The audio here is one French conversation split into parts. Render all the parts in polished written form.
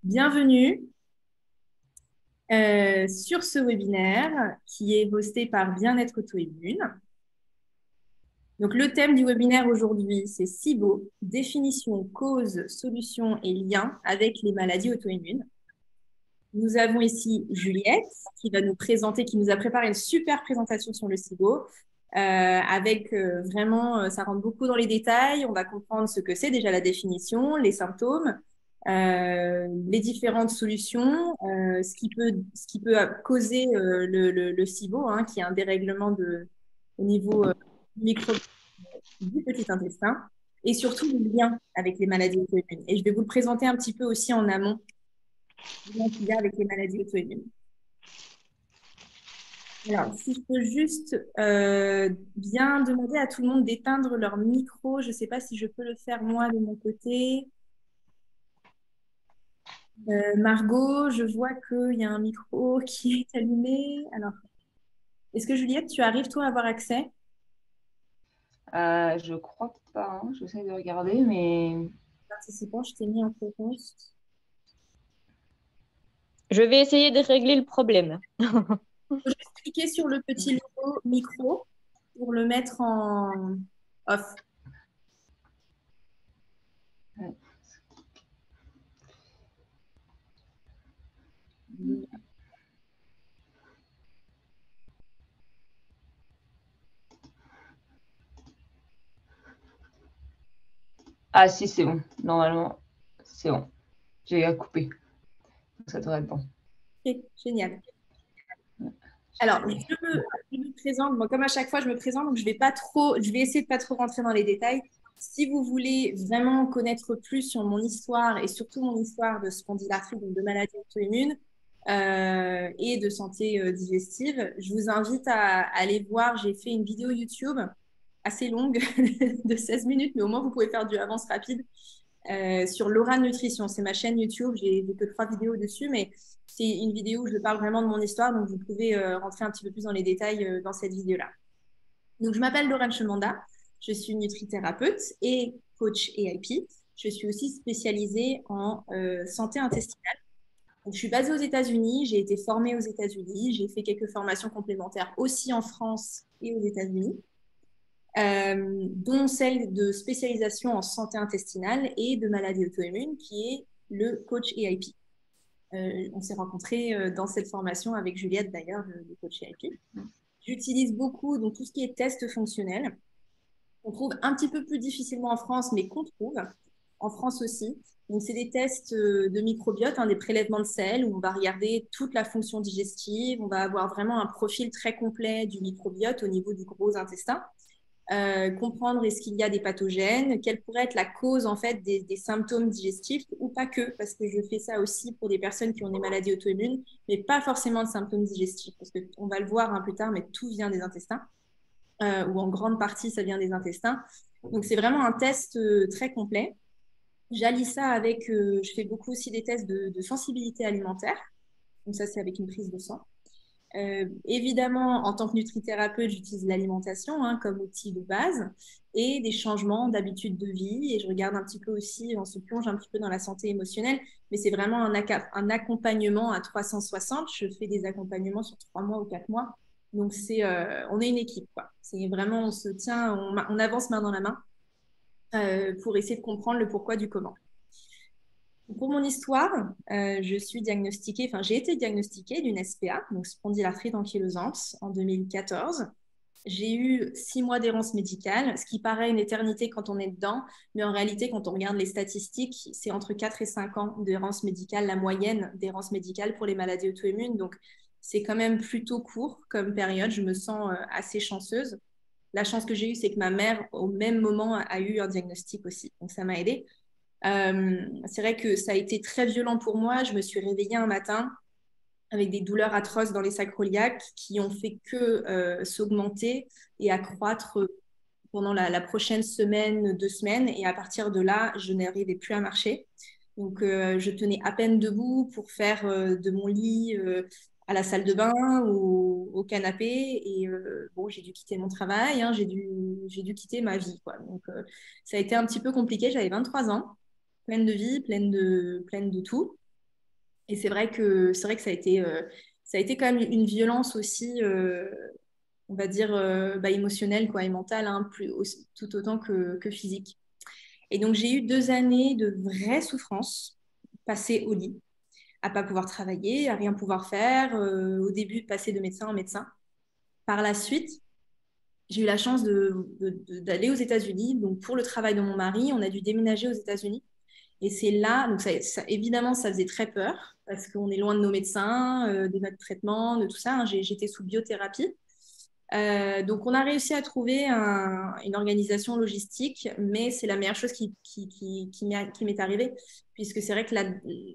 Bienvenue sur ce webinaire qui est hosté par Bien-être auto-immune. Donc, le thème du webinaire aujourd'hui, c'est SIBO, définition, cause, solution et lien avec les maladies auto-immunes. Nous avons ici Juliette qui va nous présenter, qui nous a préparé une super présentation sur le SIBO. Avec vraiment, ça rentre beaucoup dans les détails. On va comprendre ce que c'est déjà la définition, les symptômes, les différentes solutions, ce qui peut causer le SIBO, hein, qui est un dérèglement au niveau micro du petit intestin, et surtout le lien avec les maladies auto-immunes. Et je vais vous le présenter un petit peu aussi en amont, le lien qu'il y a avec les maladies auto-immunes. Alors, si je peux juste bien demander à tout le monde d'éteindre leur micro, je ne sais pas si je peux le faire moi de mon côté. Margot, je vois qu'il y a un micro qui est allumé. Alors, est-ce que Juliette, tu arrives toi à avoir accès? Je crois pas, hein. J'essaie de regarder, mais Participant, je t'ai mis en focus. Je vais essayer de régler le problème. Je vais cliquer sur le petit logo micro pour le mettre en off. ah si, c'est bon. Normalement, c'est bon. J'ai à couper. Ça devrait être bon. Ok, génial. Alors, je me présente. Moi, comme à chaque fois, je me présente, donc je vais essayer de pas trop rentrer dans les détails. Si vous voulez vraiment connaître plus sur mon histoire et surtout mon histoire de spondylarthrite, donc de maladie auto-immune et de santé digestive, je vous invite à aller voir. J'ai fait une vidéo YouTube assez longue de 16 minutes, mais au moins vous pouvez faire du avance rapide sur Laura Nutrition. C'est ma chaîne YouTube. J'ai que 3 vidéos dessus, mais c'est une vidéo où je parle vraiment de mon histoire. Donc, vous pouvez rentrer un petit peu plus dans les détails dans cette vidéo-là. Donc, je m'appelle Laurent Chemanda. Je suis nutrithérapeute et coach EIP. Je suis aussi spécialisée en santé intestinale. Donc, je suis basée aux États-Unis. J'ai été formée aux États-Unis. J'ai fait quelques formations complémentaires aussi en France et aux États-Unis, dont celle de spécialisation en santé intestinale et de maladies auto-immunes, qui est le coach EIP. On s'est rencontrés dans cette formation avec Juliette, d'ailleurs, le coach EIP. J'utilise beaucoup donc, tout ce qui est test fonctionnel. On trouve un petit peu plus difficilement en France, mais qu'on trouve en France aussi. Donc, c'est des tests de microbiote, hein, des prélèvements de sel, où on va regarder toute la fonction digestive. On va avoir vraiment un profil très complet du microbiote au niveau du gros intestin. Comprendre est-ce qu'il y a des pathogènes, quelle pourrait être la cause en fait des symptômes digestifs ou pas que, parce que je fais ça aussi pour des personnes qui ont des maladies auto-immunes, mais pas forcément de symptômes digestifs, parce qu'on va le voir un peu tard, mais tout vient des intestins, ou en grande partie ça vient des intestins. Donc c'est vraiment un test très complet. J'allie ça avec, je fais beaucoup aussi des tests de sensibilité alimentaire, donc ça c'est avec une prise de sang. Évidemment, en tant que nutrithérapeute, j'utilise l'alimentation hein, comme outil de base et des changements d'habitude de vie. Et je regarde un petit peu aussi, on se plonge un petit peu dans la santé émotionnelle, mais c'est vraiment un accompagnement à 360. Je fais des accompagnements sur 3 mois ou 4 mois. Donc, on est une équipe, quoi. C'est vraiment, on se tient, on avance main dans la main pour essayer de comprendre le pourquoi du comment. Pour mon histoire, je suis diagnostiquée, enfin j'ai été diagnostiquée d'une SPA, donc spondylarthrite ankylosante, en 2014. J'ai eu 6 mois d'errance médicale, ce qui paraît une éternité quand on est dedans, mais en réalité, quand on regarde les statistiques, c'est entre 4 et 5 ans d'errance médicale, la moyenne d'errance médicale pour les maladies auto-immunes. Donc, c'est quand même plutôt court comme période. Je me sens assez chanceuse. La chance que j'ai eue, c'est que ma mère, au même moment, a eu un diagnostic aussi. Donc, ça m'a aidée. C'est vrai que ça a été très violent pour moi. Je me suis réveillée un matin avec des douleurs atroces dans les sacroiliacs qui ont fait que s'augmenter et accroître pendant la prochaine semaine, 2 semaines. Et à partir de là, je n'arrivais plus à marcher. Donc, je tenais à peine debout pour faire de mon lit à la salle de bain ou au canapé. Et bon, j'ai dû quitter mon travail, hein, j'ai dû quitter ma vie, quoi. Donc, ça a été un petit peu compliqué. J'avais 23 ans, pleine de vie, pleine de tout. Et c'est vrai que ça a été quand même une violence aussi, on va dire, émotionnelle quoi, et mentale, hein, tout autant que physique. Et donc, j'ai eu 2 années de vraie souffrance, passées au lit, à pas pouvoir travailler, à rien pouvoir faire. Au début, de passer de médecin en médecin. Par la suite, j'ai eu la chance d'aller aux États-Unis. Donc, pour le travail de mon mari, on a dû déménager aux États-Unis. Et c'est là, donc évidemment, ça faisait très peur parce qu'on est loin de nos médecins, de notre traitement, de tout ça, hein. J'étais sous biothérapie. Donc, on a réussi à trouver une organisation logistique, mais c'est la meilleure chose qui m'est arrivée, puisque c'est vrai que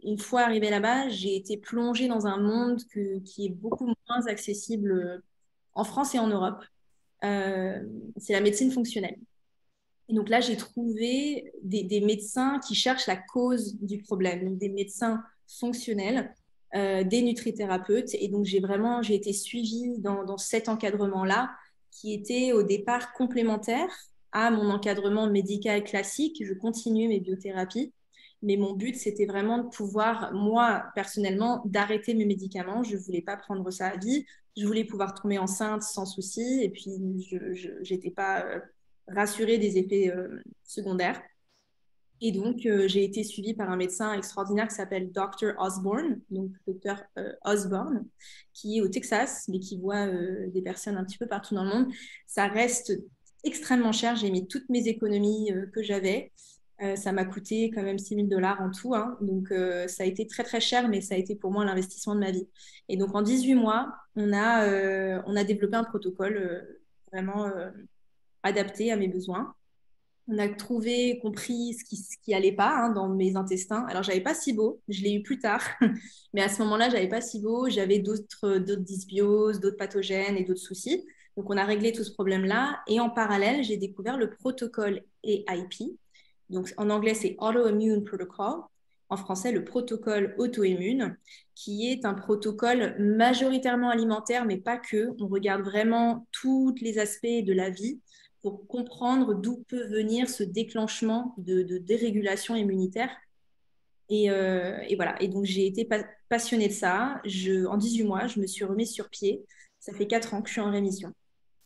une fois arrivée là-bas, j'ai été plongée dans un monde qui est beaucoup moins accessible en France et en Europe. Euh, c'est la médecine fonctionnelle. Et donc là, j'ai trouvé des médecins qui cherchent la cause du problème, donc des médecins fonctionnels, des nutrithérapeutes. Et donc, j'ai été suivie dans cet encadrement-là, qui était au départ complémentaire à mon encadrement médical classique. Je continuais mes biothérapies, mais mon but, c'était vraiment de pouvoir, moi, personnellement, d'arrêter mes médicaments. Je ne voulais pas prendre ça à vie. Je voulais pouvoir tomber enceinte sans souci. Et puis, je n'étais pas rassurée des effets secondaires. Et donc, j'ai été suivie par un médecin extraordinaire qui s'appelle Dr. Osborne, donc Dr. Osborne, qui est au Texas, mais qui voit des personnes un petit peu partout dans le monde. Ça reste extrêmement cher. J'ai mis toutes mes économies que j'avais. Ça m'a coûté quand même $6 000 en tout, hein. Donc, ça a été très, très cher, mais ça a été pour moi l'investissement de ma vie. Et donc, en 18 mois, on a développé un protocole vraiment adapté à mes besoins. On a trouvé, compris ce qui allait pas, hein, dans mes intestins. Alors, j'avais pas SIBO, je l'ai eu plus tard, mais à ce moment-là, j'avais pas SIBO, j'avais d'autres dysbioses, d'autres pathogènes et d'autres soucis. Donc, on a réglé tout ce problème-là. Et en parallèle, j'ai découvert le protocole AIP. Donc, en anglais, c'est Autoimmune Protocol. En français, le protocole auto-immune, qui est un protocole majoritairement alimentaire, mais pas que. On regarde vraiment tous les aspects de la vie pour comprendre d'où peut venir ce déclenchement de dérégulation immunitaire. Et voilà. Et donc, j'ai été passionnée de ça. En 18 mois, je me suis remise sur pied. Ça fait 4 ans que je suis en rémission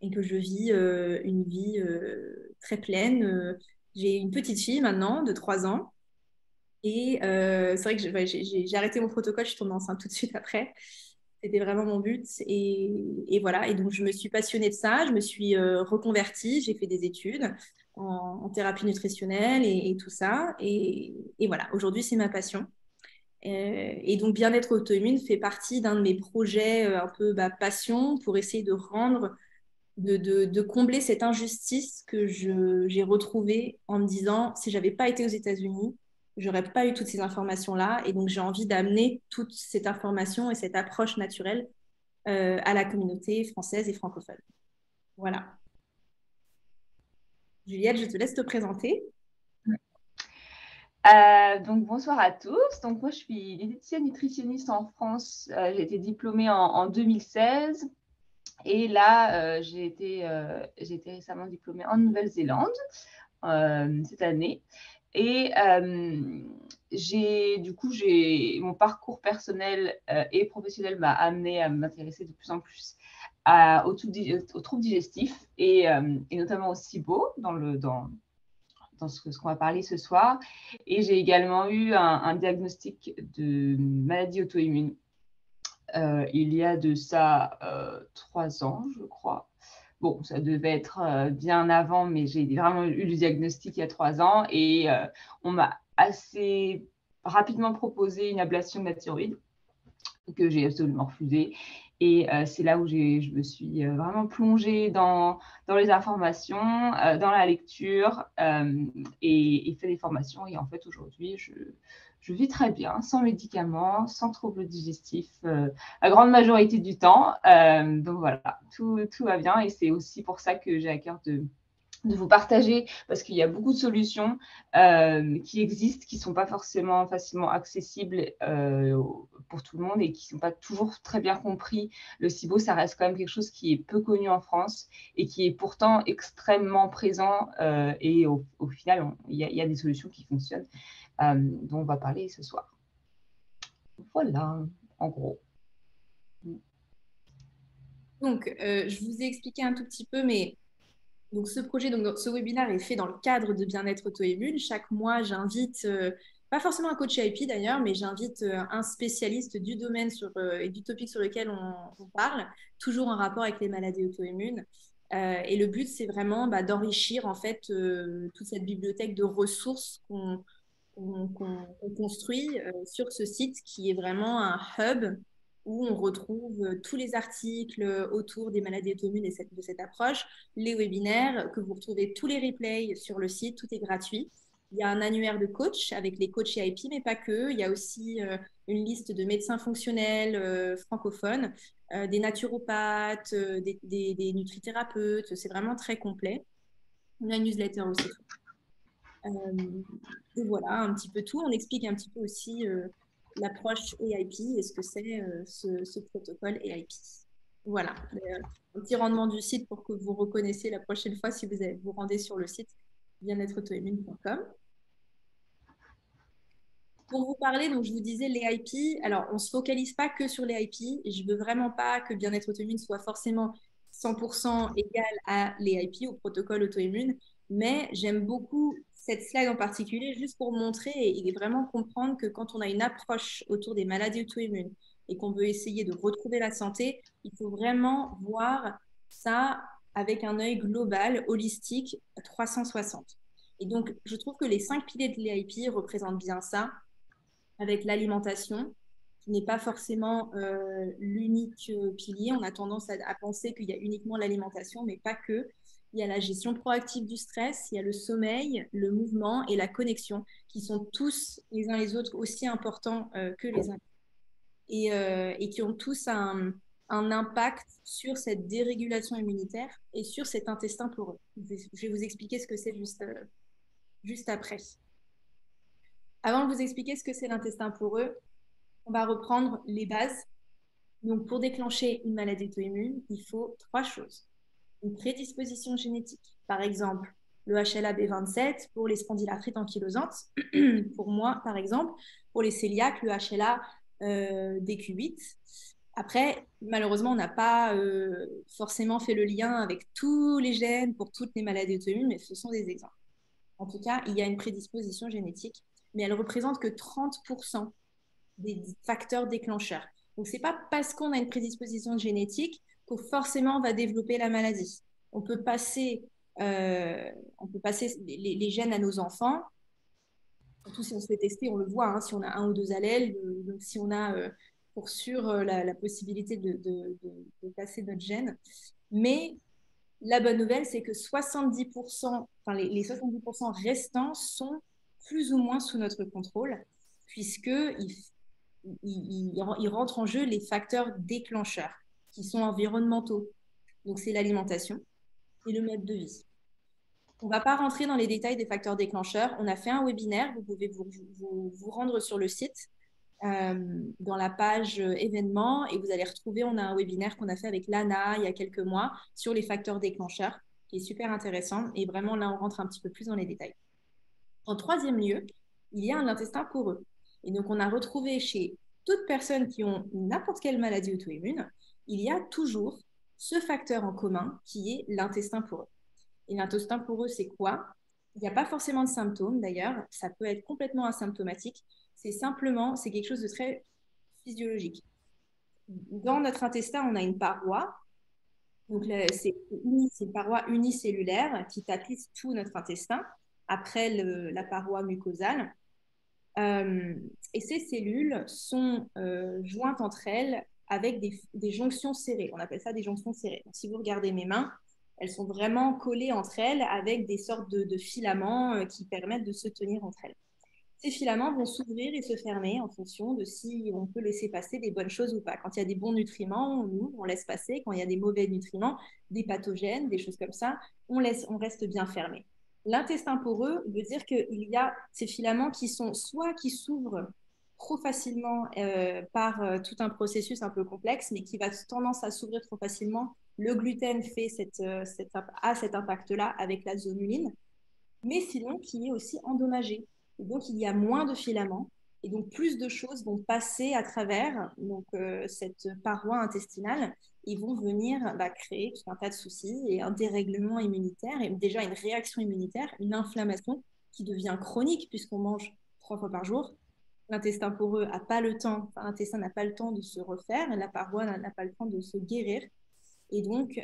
et que je vis une vie très pleine. J'ai une petite fille maintenant de 3 ans. Et c'est vrai que j'ai arrêté mon protocole, je suis tombée enceinte tout de suite après. C'était vraiment mon but. Et voilà. Et donc, je me suis passionnée de ça. Je me suis reconvertie. J'ai fait des études en thérapie nutritionnelle et tout ça. Et voilà. Aujourd'hui, c'est ma passion. Et donc, bien-être auto-immune fait partie d'un de mes projets un peu passion pour essayer de rendre, de combler cette injustice que j'ai retrouvée en me disant, si j'avais pas été aux États-Unis, j'aurais pas eu toutes ces informations-là. Et donc, j'ai envie d'amener toute cette information et cette approche naturelle à la communauté française et francophone. Voilà. Juliette, je te laisse te présenter. Donc bonsoir à tous. Donc moi je suis diététicienne nutritionniste en France. J'ai été diplômée en 2016 et là j'ai été récemment diplômée en Nouvelle-Zélande cette année. Et mon parcours personnel et professionnel m'a amené à m'intéresser de plus en plus aux troubles digestifs et notamment au SIBO dans ce qu'on va parler ce soir. Et j'ai également eu un diagnostic de maladie auto-immune il y a de ça 3 ans, je crois. Bon, ça devait être bien avant, mais j'ai vraiment eu le diagnostic il y a 3 ans et on m'a assez rapidement proposé une ablation de la thyroïde que j'ai absolument refusée. Et c'est là où je me suis vraiment plongée dans les informations, dans la lecture et fait des formations. Et en fait, aujourd'hui, je vis très bien, sans médicaments, sans troubles digestifs, la grande majorité du temps. Donc voilà, tout va bien. Et c'est aussi pour ça que j'ai à cœur de vous partager, parce qu'il y a beaucoup de solutions qui existent, qui ne sont pas forcément facilement accessibles pour tout le monde et qui ne sont pas toujours très bien compris. Le SIBO, ça reste quand même quelque chose qui est peu connu en France et qui est pourtant extrêmement présent et au final, il y a des solutions qui fonctionnent dont on va parler ce soir. Voilà, en gros. Donc, je vous ai expliqué un tout petit peu, mais donc ce projet, donc ce webinaire est fait dans le cadre de Bien-être auto-immune. Chaque mois, j'invite, pas forcément un coach IP d'ailleurs, mais j'invite un spécialiste du domaine et du topic sur lequel on parle, toujours en rapport avec les maladies auto-immunes. Et le but, c'est vraiment d'enrichir en fait toute cette bibliothèque de ressources qu'on construit sur ce site qui est vraiment un hub où on retrouve tous les articles autour des maladies auto-immunes et de cette approche, les webinaires, que vous retrouvez tous les replays sur le site, tout est gratuit. Il y a un annuaire de coach avec les coachs IP, mais pas que. Il y a aussi une liste de médecins fonctionnels francophones, des naturopathes, des nutrithérapeutes. C'est vraiment très complet. On a une newsletter aussi. Et voilà, un petit peu tout. On explique un petit peu aussi l'approche AIP et ce que c'est ce protocole AIP. Voilà, un petit rendement du site pour que vous reconnaissiez la prochaine fois si vous rendez sur le site bien-être-auto-immune.com. Pour vous parler, donc je vous disais les IP. Alors, on ne se focalise pas que sur les IP. Et je ne veux vraiment pas que bien-être auto-immune soit forcément 100% égal à les IP, au protocole auto-immune. Mais j'aime beaucoup cette slide en particulier juste pour montrer et vraiment comprendre que quand on a une approche autour des maladies auto-immunes et qu'on veut essayer de retrouver la santé, il faut vraiment voir ça avec un œil global, holistique, 360. Et donc, je trouve que les 5 piliers de l'EIP représentent bien ça avec l'alimentation, qui n'est pas forcément l'unique pilier. On a tendance à penser qu'il y a uniquement l'alimentation, mais pas que. Il y a la gestion proactive du stress, il y a le sommeil, le mouvement et la connexion, qui sont tous les uns les autres aussi importants que les uns et qui ont tous un impact sur cette dérégulation immunitaire et sur cet intestin poreux. Je vais vous expliquer ce que c'est juste après. Avant de vous expliquer ce que c'est l'intestin poreux, on va reprendre les bases. Donc, pour déclencher une maladie auto-immune, il faut 3 choses. Une prédisposition génétique, par exemple le HLA-B27 pour les spondylarthrites ankylosantes, pour moi, par exemple, pour les cœliaques, le HLA-DQ8. Après, malheureusement, on n'a pas forcément fait le lien avec tous les gènes pour toutes les maladies auto-immunes, mais ce sont des exemples. En tout cas, il y a une prédisposition génétique, mais elle représente que 30% des facteurs déclencheurs. Donc, ce n'est pas parce qu'on a une prédisposition génétique que forcément on va développer la maladie. On peut passer, les gènes à nos enfants, surtout si on se fait tester, on le voit, hein, si on a un ou deux allèles, donc si on a pour sûr la possibilité de passer notre gène. Mais la bonne nouvelle, c'est que 70%, enfin les 70% restants sont plus ou moins sous notre contrôle, puisqu'ils il rentre en jeu les facteurs déclencheurs qui sont environnementaux. Donc, c'est l'alimentation et le mode de vie. On ne va pas rentrer dans les détails des facteurs déclencheurs. On a fait un webinaire. Vous pouvez vous rendre sur le site dans la page événements et vous allez retrouver, on a un webinaire qu'on a fait avec l'ANA il y a quelques mois sur les facteurs déclencheurs qui est super intéressant. Et vraiment, là, on rentre un petit peu plus dans les détails. En troisième lieu, il y a un intestin poreux. Et donc, on a retrouvé chez toutes personnes qui ont n'importe quelle maladie auto-immune, il y a toujours ce facteur en commun qui est l'intestin poreux. Et l'intestin poreux, c'est quoi? Il n'y a pas forcément de symptômes d'ailleurs, ça peut être complètement asymptomatique. C'est quelque chose de très physiologique. Dans notre intestin, on a une paroi. Donc, c'est une paroi unicellulaire qui tapisse tout notre intestin après la paroi mucosale. Et ces cellules sont jointes entre elles avec des jonctions serrées. On appelle ça des jonctions serrées. Donc, si vous regardez mes mains, elles sont vraiment collées entre elles avec des sortes de filaments qui permettent de se tenir entre elles. Ces filaments vont s'ouvrir et se fermer en fonction de si on peut laisser passer des bonnes choses ou pas. Quand il y a des bons nutriments, on ouvre, on laisse passer. Quand il y a des mauvais nutriments, des pathogènes, des choses comme ça, on reste bien fermé. L'intestin poreux veut dire qu'il y a ces filaments qui s'ouvrent trop facilement par tout un processus un peu complexe, mais qui va tendance à s'ouvrir trop facilement. Le gluten a cet impact-là avec la zonuline, mais sinon qui est aussi endommagé. Et donc, il y a moins de filaments Et donc, plus de choses vont passer à travers cette paroi intestinale et vont venir créer tout un tas de soucis et un dérèglement immunitaire et déjà une réaction immunitaire, une inflammation qui devient chronique puisqu'on mange 3 fois par jour. L'intestin poreux n'a pas le temps, l'intestin n'a pas le temps de se refaire, la paroi n'a pas le temps de se guérir. Et donc,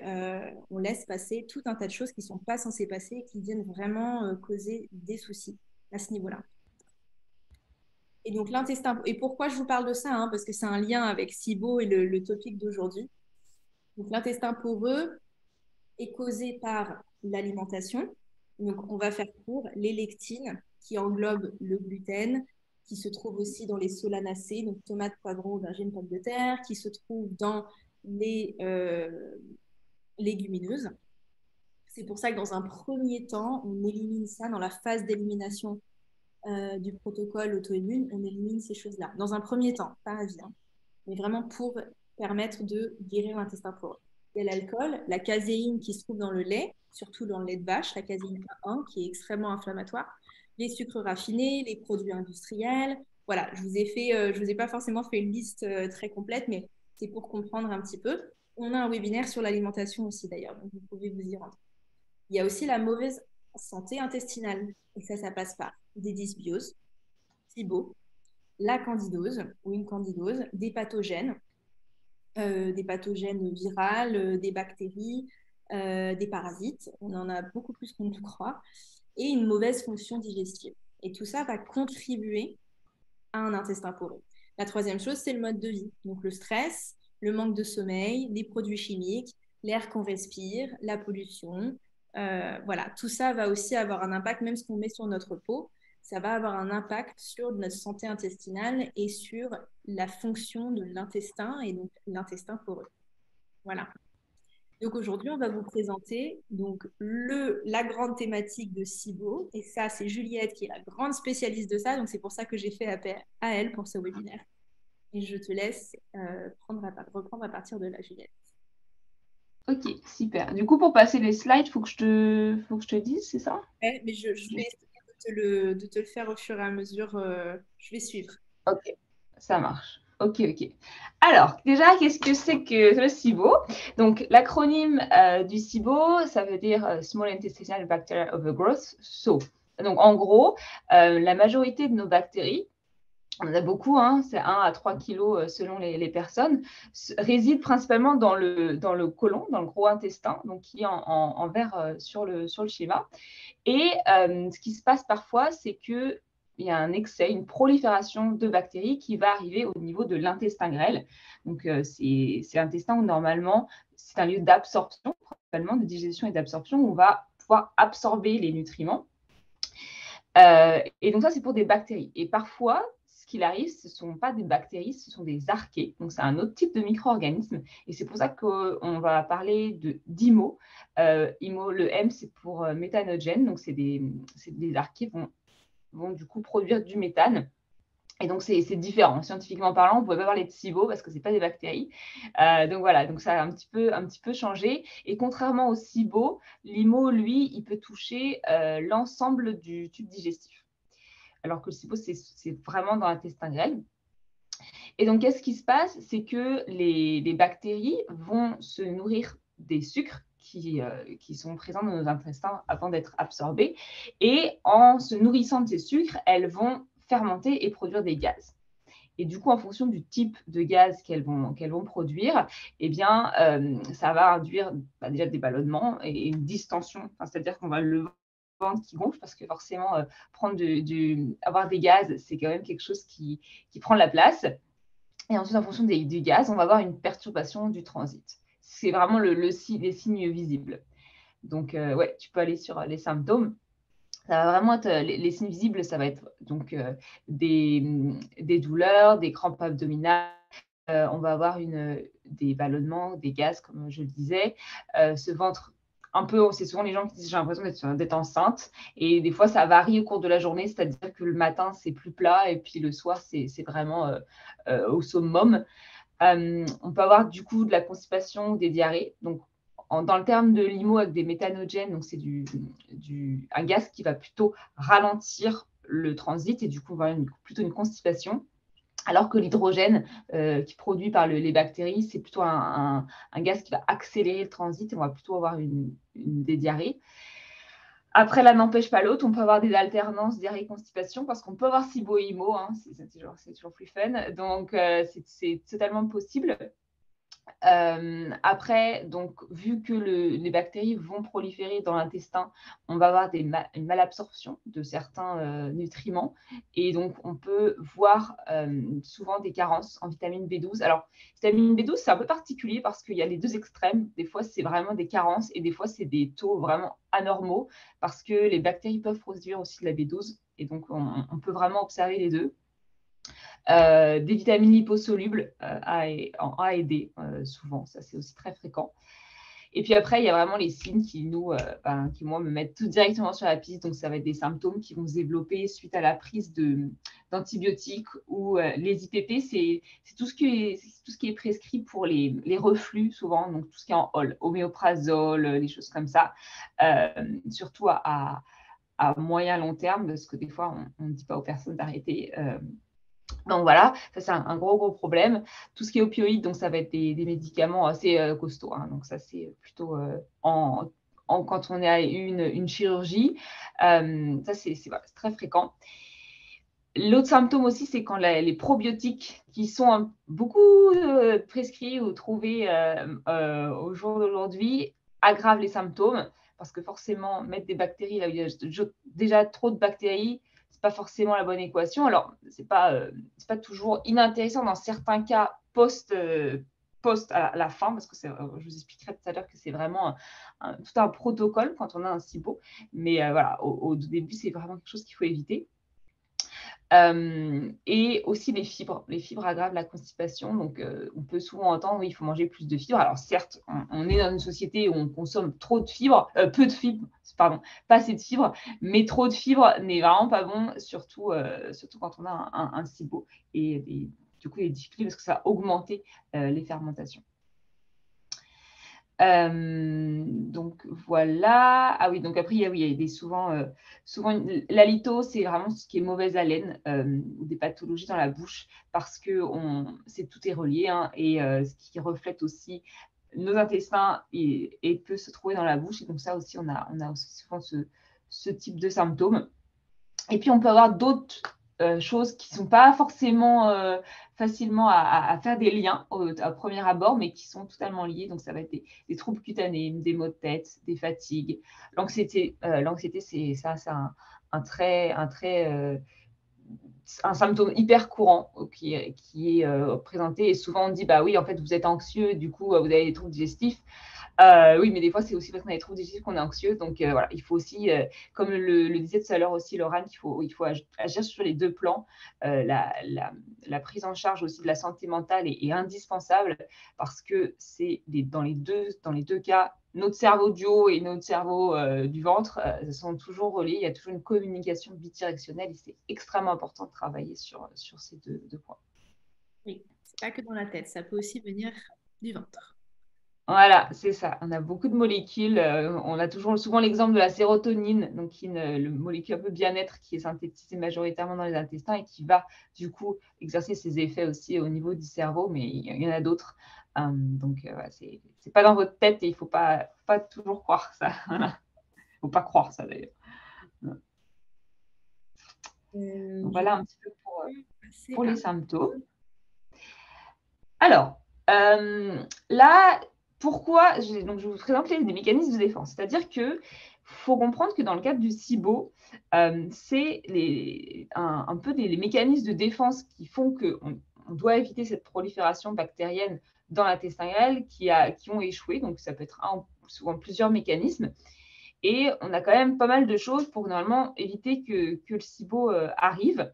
on laisse passer tout un tas de choses qui ne sont pas censées passer et qui viennent vraiment causer des soucis à ce niveau-là. Et donc, l'intestin, et pourquoi je vous parle de ça, hein, parce que c'est un lien avec SIBO et le topic d'aujourd'hui. Donc, l'intestin poreux est causé par l'alimentation. Donc, on va faire court, les lectines qui englobent le gluten, qui se trouve aussi dans les solanacées, donc tomates, poivrons, aubergines, pommes de terre, qui se trouvent dans les légumineuses. C'est pour ça que dans un premier temps, on élimine ça dans la phase d'élimination du protocole auto-immune, on élimine ces choses-là. Dans un premier temps, pas à vie, hein, mais vraiment pour permettre de guérir l'intestin poreux. Il y a l'alcool, la caséine qui se trouve dans le lait, surtout dans le lait de vache, la caséine A1 qui est extrêmement inflammatoire, les sucres raffinés, les produits industriels. Voilà, je vous ai pas forcément fait une liste très complète, mais c'est pour comprendre un petit peu. On a un webinaire sur l'alimentation aussi d'ailleurs, donc vous pouvez vous y rendre. Il y a aussi la mauvaise santé intestinale, et ça passe par des dysbioses, SIBO, la candidose ou une candidose, des pathogènes virales, des bactéries, des parasites. On en a beaucoup plus qu'on ne le croit. Et une mauvaise fonction digestive. Et tout ça va contribuer à un intestin poreux. La troisième chose, c'est le mode de vie. Donc le stress, le manque de sommeil, les produits chimiques, l'air qu'on respire, la pollution. Voilà, tout ça va aussi avoir un impact, même ce qu'on met sur notre peau, ça va avoir un impact sur notre santé intestinale et sur la fonction de l'intestin et donc l'intestin poreux. Voilà. Donc aujourd'hui, on va vous présenter donc la grande thématique de SIBO. Et ça, c'est Juliette qui est la grande spécialiste de ça. Donc c'est pour ça que j'ai fait appel à elle pour ce webinaire. Et je te laisse reprendre à partir de là, Juliette. Ok, super. Du coup, pour passer les slides, faut que je te dise, c'est ça? Ouais, mais je vais essayer de te le faire au fur et à mesure. Je vais suivre. Ok, ça marche. Ok. Alors, déjà, qu'est-ce que c'est que le SIBO? Donc, l'acronyme du SIBO, ça veut dire Small Intestinal Bacterial Overgrowth, SO. Donc, en gros, la majorité de nos bactéries, on en a beaucoup, hein, c'est 1 à 3 kilos selon les personnes, résident principalement dans le côlon, dans le gros intestin, donc qui est en vert sur le schéma. Et ce qui se passe parfois, c'est qu'il y a un excès, une prolifération de bactéries qui va arriver au niveau de l'intestin grêle. Donc, c'est l'intestin où normalement, c'est un lieu d'absorption, principalement de digestion et d'absorption, où on va pouvoir absorber les nutriments. Et donc, ça, c'est pour des bactéries. Et parfois, ce qu'il arrive, ce ne sont pas des bactéries, ce sont des archées. Donc, c'est un autre type de micro-organisme. Et c'est pour ça qu'on va parler d'IMO. IMO, le M, c'est pour méthanogène. Donc, c'est des archées qui vont du coup produire du méthane. Et donc, c'est différent. Scientifiquement parlant, on ne pouvait pas parler de SIBO parce que ce n'est pas des bactéries. Donc, voilà, donc ça a un petit peu changé. Et contrairement au SIBO, l'IMO, lui, il peut toucher l'ensemble du tube digestif. Alors que le SIBO, c'est vraiment dans l'intestin grêle. Et donc, qu'est-ce qui se passe? C'est que les bactéries vont se nourrir des sucres qui sont présents dans nos intestins avant d'être absorbés. Et en se nourrissant de ces sucres, elles vont fermenter et produire des gaz. Et du coup, en fonction du type de gaz qu'elles vont produire, eh bien, ça va induire déjà des ballonnements et une distension. C'est-à-dire qu'on va le ventre qui gonfle parce que forcément, avoir des gaz, c'est quand même quelque chose qui prend la place. Et ensuite, en fonction du gaz, on va avoir une perturbation du transit. C'est vraiment les signes visibles. Donc, ouais, tu peux aller sur les symptômes. Ça va vraiment être les signes visibles, ça va être donc des douleurs, des crampes abdominales. On va avoir des ballonnements, des gaz, comme je le disais. Ce ventre, un peu, c'est souvent les gens qui disent j'ai l'impression d'être enceinte. Et des fois, ça varie au cours de la journée, c'est-à-dire que le matin, c'est plus plat et puis le soir, c'est vraiment au summum. On peut avoir du coup de la constipation ou des diarrhées. Donc, dans le terme de l'IMO avec des méthanogènes, donc c'est un gaz qui va plutôt ralentir le transit et du coup, on va avoir plutôt une constipation. Alors que l'hydrogène qui est produit par les bactéries, c'est plutôt un gaz qui va accélérer le transit et on va plutôt avoir des diarrhées. Après, l'un n'empêche pas l'autre, on peut avoir des alternances diarrhée-constipation parce qu'on peut avoir SIBO et IMO, hein, c'est toujours plus fun. Donc, c'est totalement possible. Après, donc, vu que les bactéries vont proliférer dans l'intestin, on va avoir une malabsorption de certains nutriments et donc on peut voir souvent des carences en vitamine B12. Alors, vitamine B12, c'est un peu particulier parce qu'il y a les deux extrêmes. Des fois, c'est vraiment des carences et des fois, c'est des taux vraiment anormaux parce que les bactéries peuvent produire aussi de la B12 et donc on peut vraiment observer les deux. Des vitamines liposolubles en A et D, souvent, ça c'est aussi très fréquent. Et puis après, il y a vraiment les signes qui, moi, me mettent tout directement sur la piste. Donc, ça va être des symptômes qui vont se développer suite à la prise d'antibiotiques ou les IPP, c'est tout ce qui est prescrit pour les reflux, souvent, donc tout ce qui est en homéoprazole, les choses comme ça, surtout à moyen long terme, parce que des fois, on ne dit pas aux personnes d'arrêter. Donc voilà, ça c'est un gros problème. Tout ce qui est opioïdes, donc ça va être des médicaments assez costauds. Hein, donc ça c'est plutôt quand on est à une chirurgie. Ça c'est très fréquent. L'autre symptôme aussi, c'est quand les probiotiques qui sont beaucoup prescrits ou trouvés au jour d'aujourd'hui aggravent les symptômes parce que forcément, mettre des bactéries là où il y a déjà trop de bactéries, c'est pas forcément la bonne équation. Alors, c'est pas toujours inintéressant dans certains cas post à la fin, parce que je vous expliquerai tout à l'heure que c'est vraiment tout un protocole quand on a un SIBO. Mais voilà, au début, c'est vraiment quelque chose qu'il faut éviter. Et aussi les fibres. Les fibres aggravent la constipation. Donc, on peut souvent entendre il faut manger plus de fibres. Alors, certes, on est dans une société où on consomme trop de fibres, peu de fibres, pardon, pas assez de fibres, mais trop de fibres n'est vraiment pas bon, surtout quand on a un SIBO. Et du coup, il est difficile parce que ça va augmenter les fermentations. Donc voilà. Ah oui, donc après, il y a des souvent l'halito, c'est vraiment ce qui est mauvaise haleine ou des pathologies dans la bouche parce que tout est relié hein, et ce qui reflète aussi nos intestins et peut se trouver dans la bouche. Et donc ça aussi, on a aussi souvent ce type de symptômes. Et puis, on peut avoir d'autres choses qui ne sont pas forcément facilement à faire des liens à premier abord, mais qui sont totalement liées. Donc, ça va être des troubles cutanés, des maux de tête, des fatigues. L'anxiété, c'est un symptôme hyper courant qui est présenté. Et souvent, on dit, bah oui, en fait, vous êtes anxieux, du coup, vous avez des troubles digestifs. Oui, mais des fois, c'est aussi parce qu'on a des troubles digestifs qu'on est anxieux. Donc, voilà, il faut aussi, comme le disait tout à l'heure aussi Laurent, il faut agir sur les deux plans. La prise en charge aussi de la santé mentale est indispensable parce que c'est dans les deux cas, notre cerveau du haut et notre cerveau du ventre sont toujours reliés. Il y a toujours une communication bidirectionnelle et c'est extrêmement important de travailler sur ces deux points. Oui, c'est pas que dans la tête, ça peut aussi venir du ventre. Voilà, c'est ça. On a beaucoup de molécules. On a souvent l'exemple de la sérotonine, donc le molécule un peu bien-être qui est synthétisée majoritairement dans les intestins et qui va du coup exercer ses effets aussi au niveau du cerveau, mais il y en a d'autres. Donc, c'est pas dans votre tête et il ne faut pas toujours croire ça. Il ne faut pas croire ça d'ailleurs. Donc, voilà un petit peu pour les symptômes. Alors, là, pourquoi donc je vous présente des mécanismes de défense. C'est-à-dire qu'il faut comprendre que dans le cadre du SIBO, c'est un peu les mécanismes de défense qui font qu'on doit éviter cette prolifération bactérienne dans l'intestin grêle qui ont échoué. Donc, ça peut être souvent plusieurs mécanismes. Et on a quand même pas mal de choses pour normalement éviter que le SIBO arrive.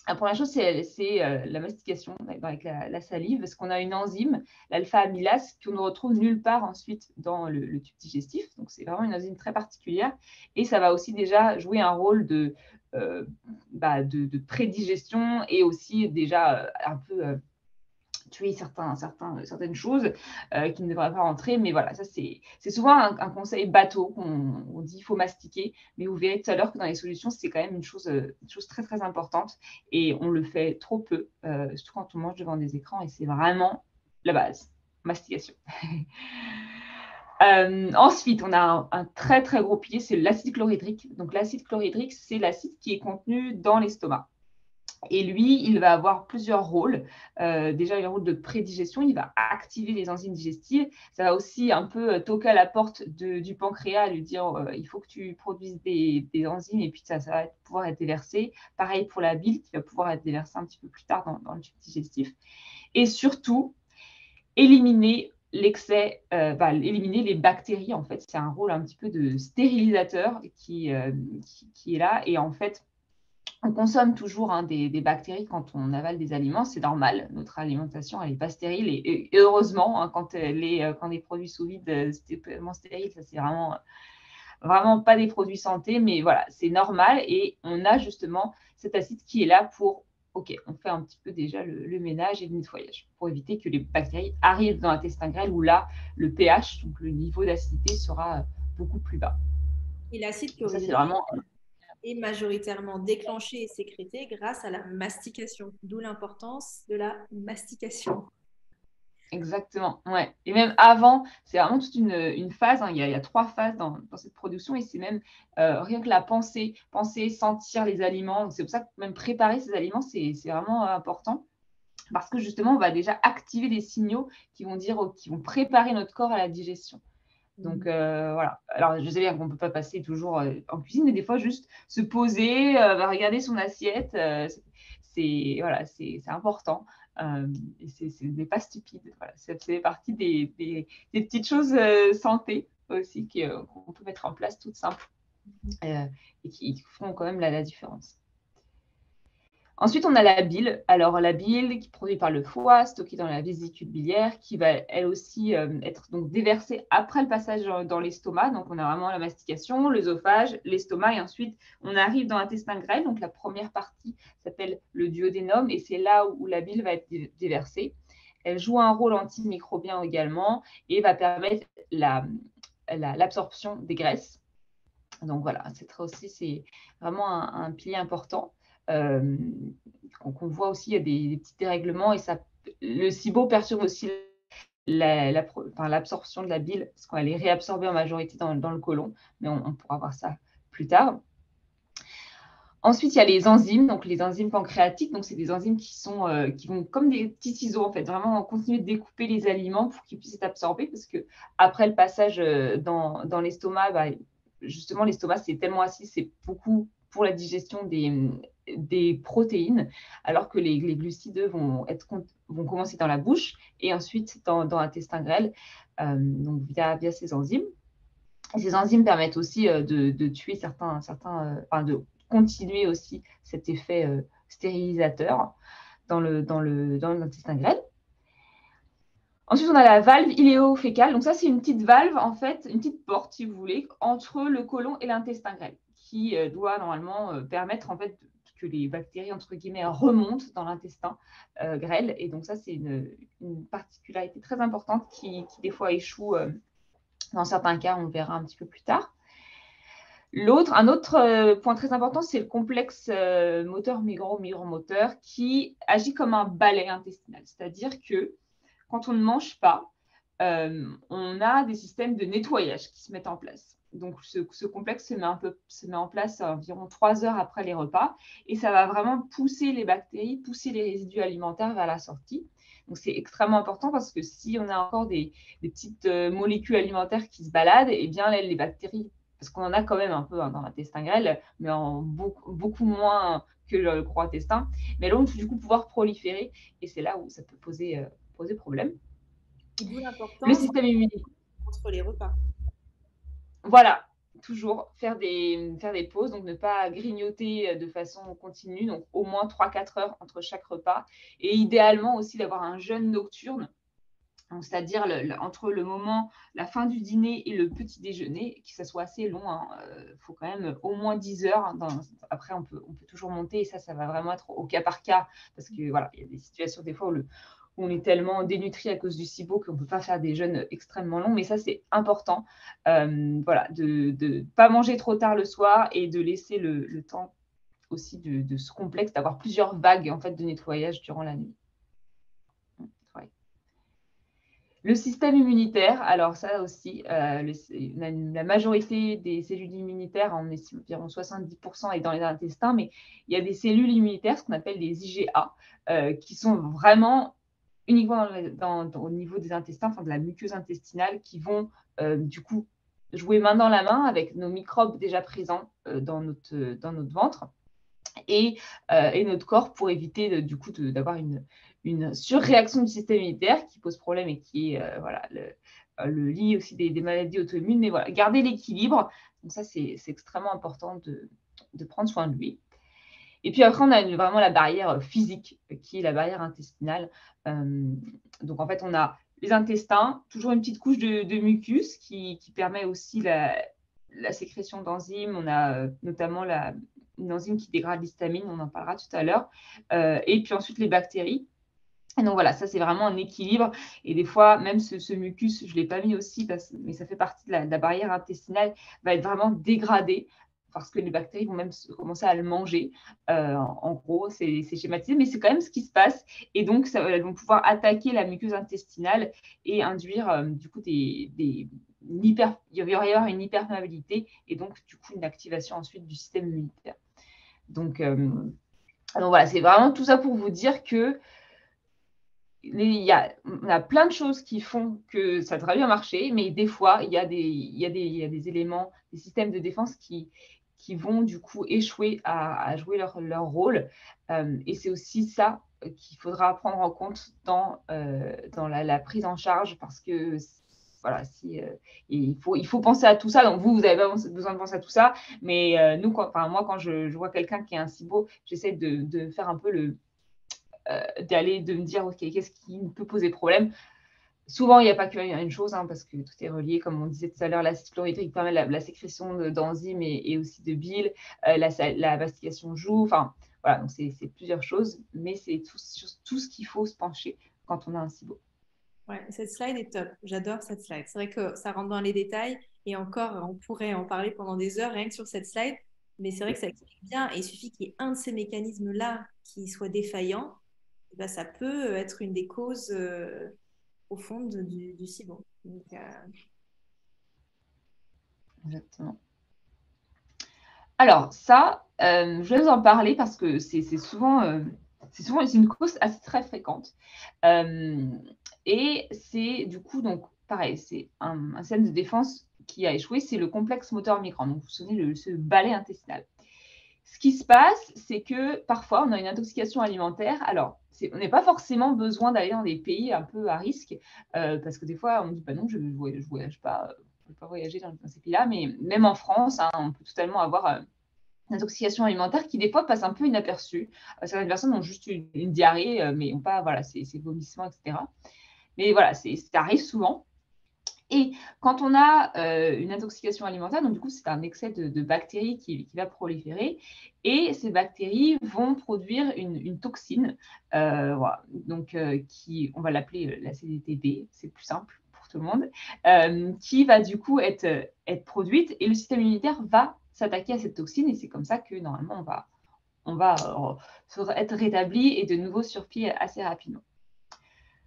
La première chose, c'est la mastication avec la salive, parce qu'on a une enzyme, l'alpha-amylase, qu'on ne retrouve nulle part ensuite dans le tube digestif. Donc, c'est vraiment une enzyme très particulière. Et ça va aussi déjà jouer un rôle de prédigestion et aussi déjà un peu tuer certaines choses qui ne devraient pas rentrer. Mais voilà, ça c'est souvent un conseil bateau qu'on dit il faut mastiquer. Mais vous verrez tout à l'heure que dans les solutions, c'est quand même une chose très, très importante. Et on le fait trop peu, surtout quand on mange devant des écrans. Et c'est vraiment la base, mastication. Ensuite, on a un très, très gros pilier, c'est l'acide chlorhydrique. Donc, l'acide chlorhydrique, c'est l'acide qui est contenu dans l'estomac. Et lui, il va avoir plusieurs rôles. Déjà, il a un rôle de prédigestion, il va activer les enzymes digestives. Ça va aussi un peu toquer à la porte du pancréas, lui dire il faut que tu produises des enzymes et puis ça va pouvoir être déversé. Pareil pour la bile qui va pouvoir être déversée un petit peu plus tard dans le tube digestif. Et surtout, éliminer l'excès, éliminer les bactéries. En fait, c'est un rôle un petit peu de stérilisateur qui est là. Et en fait, on consomme toujours des bactéries quand on avale des aliments, c'est normal. Notre alimentation, elle n'est pas stérile. Et heureusement, quand les produits sous vide, c'est totalement stérile, ça c'est vraiment pas des produits santé, mais voilà, c'est normal. Et on a justement cet acide qui est là pour, OK, on fait un petit peu déjà le ménage et le nettoyage pour éviter que les bactéries arrivent dans l'intestin grêle où là, le pH, donc le niveau d'acidité, sera beaucoup plus bas. Et l'acide Ça, c'est chlorhydrique vraiment est majoritairement déclenché et sécrété grâce à la mastication, d'où l'importance de la mastication. exactement, ouais. Et même avant, c'est vraiment toute une phase. Il y a 3 phases dans cette production et c'est même rien que la penser, sentir les aliments. C'est pour ça que même préparer ces aliments, c'est vraiment important parce que justement, on va déjà activer des signaux qui vont préparer notre corps à la digestion. Donc voilà. Alors je sais bien qu'on ne peut pas passer toujours en cuisine, mais des fois juste se poser, regarder son assiette, c'est voilà, c'est important. Et ce n'est pas stupide. Voilà. Ça fait partie des petites choses santé aussi qu'on peut mettre en place toutes simples et qui font quand même la différence. Ensuite, on a la bile. Alors, la bile qui est produite par le foie, stockée dans la vésicule biliaire, qui va elle aussi être donc déversée après le passage dans l'estomac. Donc, on a vraiment la mastication, l'œsophage, l'estomac, et ensuite, on arrive dans l'intestin grêle. Donc, la première partie s'appelle le duodénum, et c'est là où la bile va être déversée. Elle joue un rôle antimicrobien également et va permettre l'absorption des graisses. Donc, voilà, c'est vraiment un pilier important. Qu'on voit aussi, il y a des petits dérèglements et le SIBO perturbe aussi l'absorption de la bile parce qu'elle est réabsorbée en majorité dans le côlon, mais on pourra voir ça plus tard. Ensuite, il y a les enzymes, donc les enzymes pancréatiques. Donc, c'est des enzymes qui vont comme des petits ciseaux, en fait, vraiment continuer de découper les aliments pour qu'ils puissent être absorbés parce qu'après le passage dans l'estomac, justement, l'estomac, c'est tellement acide, c'est beaucoup pour la digestion des protéines, alors que les glucides vont commencer dans la bouche et ensuite dans l'intestin grêle, donc via ces enzymes. Et ces enzymes permettent aussi de tuer de continuer aussi cet effet stérilisateur dans l'intestin grêle. Ensuite, on a la valve iléo-fécale. Donc ça, c'est une petite valve, en fait, une petite porte, si vous voulez, entre le côlon et l'intestin grêle, qui doit normalement permettre, en fait, que les bactéries, entre guillemets, remontent dans l'intestin grêle. Et donc ça, c'est une particularité très importante qui des fois échoue dans certains cas, on le verra un petit peu plus tard. Un autre point très important, c'est le complexe moteur micromoteur qui agit comme un balai intestinal. C'est-à-dire que quand on ne mange pas, on a des systèmes de nettoyage qui se mettent en place. Donc, ce complexe se met en place environ 3 heures après les repas et ça va vraiment pousser les bactéries, pousser les résidus alimentaires vers la sortie. Donc, c'est extrêmement important parce que si on a encore des petites molécules alimentaires qui se baladent, eh bien, les bactéries, parce qu'on en a quand même un peu dans l'intestin grêle, mais en beaucoup moins que le gros intestin, mais elles vont du coup pouvoir proliférer et c'est là où ça peut poser problème. D'où l'importance Le système immunitaire. entre les repas. Voilà, toujours faire des pauses, donc ne pas grignoter de façon continue, donc au moins 3-4 heures entre chaque repas. Et idéalement aussi d'avoir un jeûne nocturne, c'est-à-dire entre le moment, la fin du dîner et le petit déjeuner, que ça soit assez long. Faut quand même au moins 10 heures. Après, on peut toujours monter et ça va vraiment être au cas par cas parce que voilà, il y a des situations des fois où on est tellement dénutri à cause du SIBO qu'on ne peut pas faire des jeûnes extrêmement longs. Mais ça, c'est important, voilà, de ne pas manger trop tard le soir et de laisser le temps aussi de ce complexe, d'avoir plusieurs vagues en fait, de nettoyage durant la nuit. Ouais. Le système immunitaire, alors ça aussi, la majorité des cellules immunitaires, on estime environ 70% est dans les intestins, mais il y a des cellules immunitaires, ce qu'on appelle les IgA, qui sont vraiment uniquement au niveau des intestins, enfin de la muqueuse intestinale, qui vont du coup jouer main dans la main avec nos microbes déjà présents dans notre ventre et notre corps pour éviter du coup d'avoir une surréaction du système immunitaire qui pose problème et qui est voilà, le lit aussi des maladies auto-immunes. Mais voilà, garder l'équilibre, donc ça c'est extrêmement important de prendre soin de lui. Et puis après, on a vraiment la barrière physique qui est la barrière intestinale. Donc en fait, on a les intestins, toujours une petite couche de mucus qui permet aussi la sécrétion d'enzymes. On a notamment une enzyme qui dégrade l'histamine, on en parlera tout à l'heure. Et puis ensuite, les bactéries. Et donc voilà, ça c'est vraiment un équilibre. Et des fois, même ce mucus, je ne l'ai pas mis aussi, mais ça fait partie de la barrière intestinale, va être vraiment dégradé parce que les bactéries vont même commencer à le manger. En gros, c'est schématisé, mais c'est quand même ce qui se passe. Et donc, elles vont pouvoir attaquer la muqueuse intestinale et induire du coup il va y avoir une hyperperméabilité et donc du coup une activation ensuite du système immunitaire. Donc voilà, c'est vraiment tout ça pour vous dire que on a plein de choses qui font que ça a très bien marché, mais des fois, il y a des éléments, des systèmes de défense qui vont du coup échouer à jouer leur rôle. Et c'est aussi ça qu'il faudra prendre en compte dans la prise en charge parce que voilà, il faut penser à tout ça. Donc, vous n'avez pas besoin de penser à tout ça. Mais moi, quand je vois quelqu'un qui est un SIBO, j'essaie de faire un peu de me dire, OK, qu'est-ce qui peut poser problème? Souvent, il n'y a pas qu'une chose, parce que tout est relié, comme on disait tout à l'heure, l'acide chlorhydrique permet la sécrétion d'enzymes et aussi de bile, la mastication joue, enfin, voilà, donc c'est plusieurs choses, mais c'est tout ce qu'il faut se pencher quand on a un SIBO. Ouais, cette slide est top. J'adore cette slide. C'est vrai que ça rentre dans les détails et encore, on pourrait en parler pendant des heures rien que sur cette slide. Mais c'est vrai que ça explique bien et il suffit qu'il y ait un de ces mécanismes-là qui soit défaillant, et ben, ça peut être une des causes profondes du SIBO. Donc, Exactement. Alors, ça, je vais vous en parler parce que c'est une cause assez très fréquente. Et c'est du coup, donc, pareil, c'est un système de défense qui a échoué, c'est le complexe moteur migrant. Donc, vous vous souvenez, ce balai intestinal. Ce qui se passe, c'est que parfois, on a une intoxication alimentaire. Alors, on n'a pas forcément besoin d'aller dans des pays un peu à risque, parce que des fois, on me dit, bah non, je ne voyage pas, je ne peux pas voyager dans ces pays-là, mais même en France, on peut totalement avoir une intoxication alimentaire qui, des fois, passe un peu inaperçue. Certaines personnes ont juste une diarrhée, mais n'ont pas, voilà, ces vomissements, etc. Mais voilà, ça arrive souvent. Et quand on a une intoxication alimentaire, donc du coup, c'est un excès de bactéries qui va proliférer. Et ces bactéries vont produire une toxine, voilà, donc, on va l'appeler la CDTB, c'est plus simple pour tout le monde, qui va du coup être produite et le système immunitaire va s'attaquer à cette toxine. Et c'est comme ça que normalement, on va être rétabli et de nouveau sur pied assez rapidement.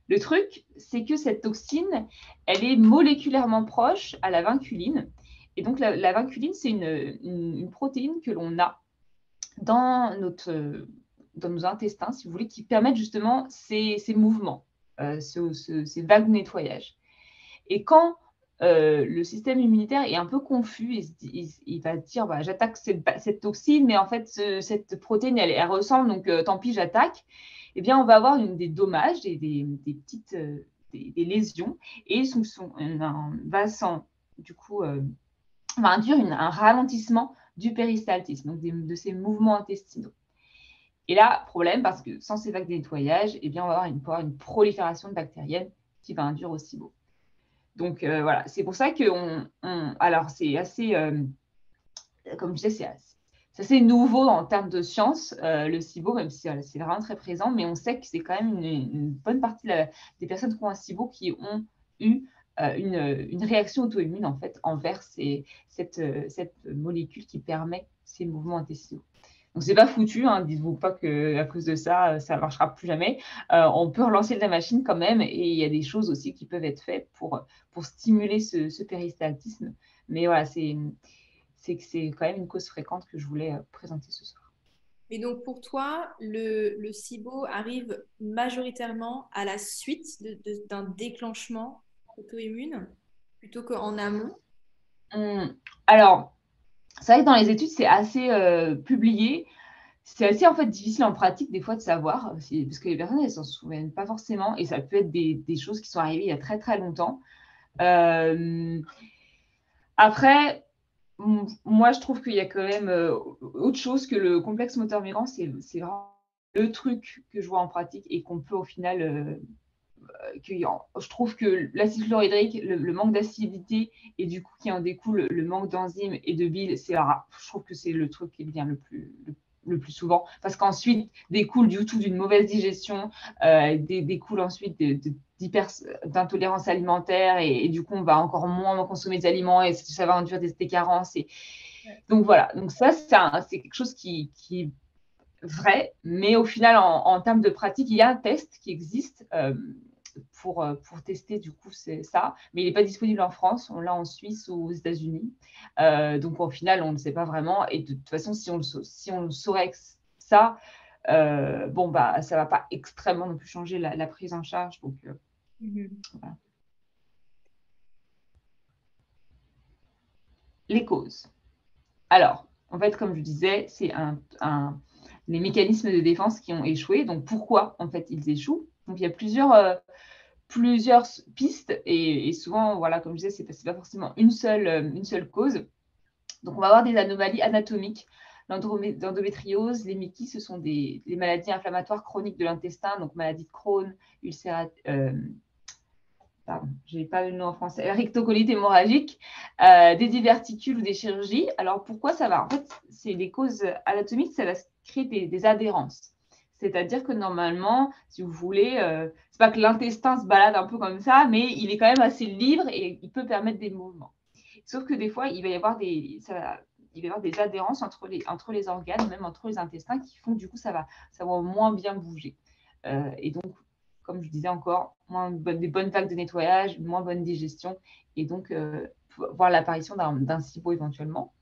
Le truc, c'est que cette toxine, elle est moléculairement proche à la vinculine. Et donc, la vinculine, c'est une protéine que l'on a dans nos intestins, si vous voulez, qui permettent justement ces mouvements, ces vagues de nettoyage. Et quand le système immunitaire est un peu confus, il va dire bah, j'attaque cette toxine, mais en fait, cette protéine, elle ressemble, donc tant pis, j'attaque. Eh bien, on va avoir des dommages, des petites des lésions, et du coup, va induire un ralentissement du péristaltisme, donc de ces mouvements intestinaux. Et là, problème, parce que sans ces vagues de nettoyage, eh bien, on va avoir une prolifération de bactériennes qui va induire au SIBO. Donc voilà, c'est pour ça que alors c'est assez, comme je disais, c'est assez nouveau en termes de science, le SIBO, même si c'est vraiment très présent, mais on sait que c'est quand même une bonne partie des personnes qui ont un SIBO qui ont eu une réaction auto-immune en fait envers cette molécule qui permet ces mouvements intestinaux. Donc c'est pas foutu, hein, dites-vous pas que à cause de ça, ça marchera plus jamais. On peut relancer la machine quand même, et il y a des choses aussi qui peuvent être faites pour stimuler ce péristaltisme. Mais voilà, c'est quand même une cause fréquente que je voulais présenter ce soir. Et donc, pour toi, le SIBO arrive majoritairement à la suite d'un déclenchement auto-immune plutôt qu'en amont? Alors, c'est vrai que dans les études, c'est assez publié. C'est assez en fait difficile en pratique des fois de savoir, parce que les personnes elles s'en souviennent pas forcément, et ça peut être des choses qui sont arrivées il y a très très longtemps. Après, moi je trouve qu'il y a quand même autre chose que le complexe moteur migrant. C'est vraiment le truc que je vois en pratique et qu'on peut au final je trouve que l'acide chlorhydrique, le manque d'acidité et du coup qui en découle le manque d'enzymes et de bile, je trouve que c'est le truc qui vient le plus souvent, parce qu'ensuite découle du tout d'une mauvaise digestion, découle ensuite d'intolérance alimentaire, et du coup on va encore moins consommer des aliments et ça va induire des carences. Donc voilà, donc ça c'est quelque chose qui est vrai, mais au final en termes de pratique, il y a un test qui existe pour tester du coup c'est ça, mais il n'est pas disponible en France, on l'a en Suisse ou aux États-Unis. Donc au final on ne sait pas vraiment, et de toute façon si on le saurait ça, bon bah ça va pas extrêmement non plus changer la prise en charge. Donc voilà. Les causes. Alors en fait comme je disais, c'est les mécanismes de défense qui ont échoué. Donc pourquoi en fait ils échouent? Donc il y a plusieurs pistes, et souvent, voilà, comme je disais, c'est pas forcément une seule cause. Donc, on va avoir des anomalies anatomiques. L'endométriose, les MICI, ce sont les maladies inflammatoires chroniques de l'intestin, donc maladie de Crohn, pardon, je n'ai pas le nom en français, rectocolite hémorragique, des diverticules ou des chirurgies. Alors, pourquoi ça va? En fait, c'est les causes anatomiques, ça va créer des adhérences. C'est-à-dire que normalement, si vous voulez, c'est pas que l'intestin se balade un peu comme ça, mais il est quand même assez libre et il peut permettre des mouvements. Sauf que des fois, il va y avoir des adhérences entre les organes, même entre les intestins, qui font que du coup, ça va moins bien bouger. Et donc, comme je disais encore, des bonnes vagues de nettoyage, moins bonne digestion, et donc voir l'apparition d'un SIBO éventuellement.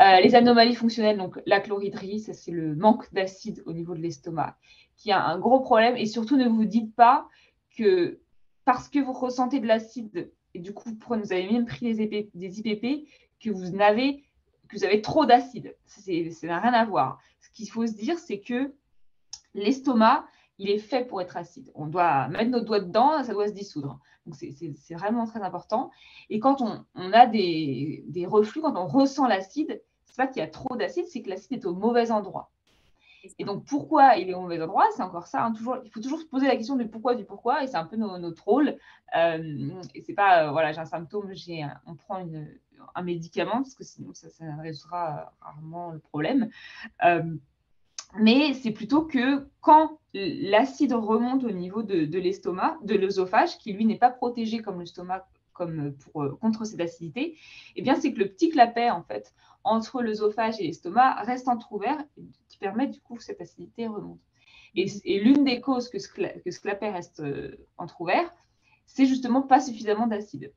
Les anomalies fonctionnelles, donc la chlorhydrie, ça c'est le manque d'acide au niveau de l'estomac, qui a un gros problème. Et surtout, ne vous dites pas que parce que vous ressentez de l'acide, et du coup, vous avez même pris des IPP, que vous avez trop d'acide. Ça n'a rien à voir. Ce qu'il faut se dire, c'est que l'estomac, il est fait pour être acide. On doit mettre nos doigts dedans, ça doit se dissoudre. Donc, c'est vraiment très important. Et quand on a des reflux, quand on ressent l'acide, c'est pas qu'il y a trop d'acide, c'est que l'acide est au mauvais endroit. Et donc, pourquoi il est au mauvais endroit? C'est encore ça. Hein, il faut toujours se poser la question du pourquoi, et c'est un peu notre rôle. Et c'est pas, voilà, j'ai un symptôme, on prend un médicament, parce que sinon, ça résoudra rarement le problème. Mais c'est plutôt que quand l'acide remonte au niveau de l'estomac, de l'œsophage, qui lui n'est pas protégé comme l'estomac contre cette acidité, eh bien c'est que le petit clapet en fait entre l'œsophage et l'estomac reste entrouvert, qui permet du coup que cette acidité remonte. Et l'une des causes que ce clapet reste entrouvert, c'est justement pas suffisamment d'acide.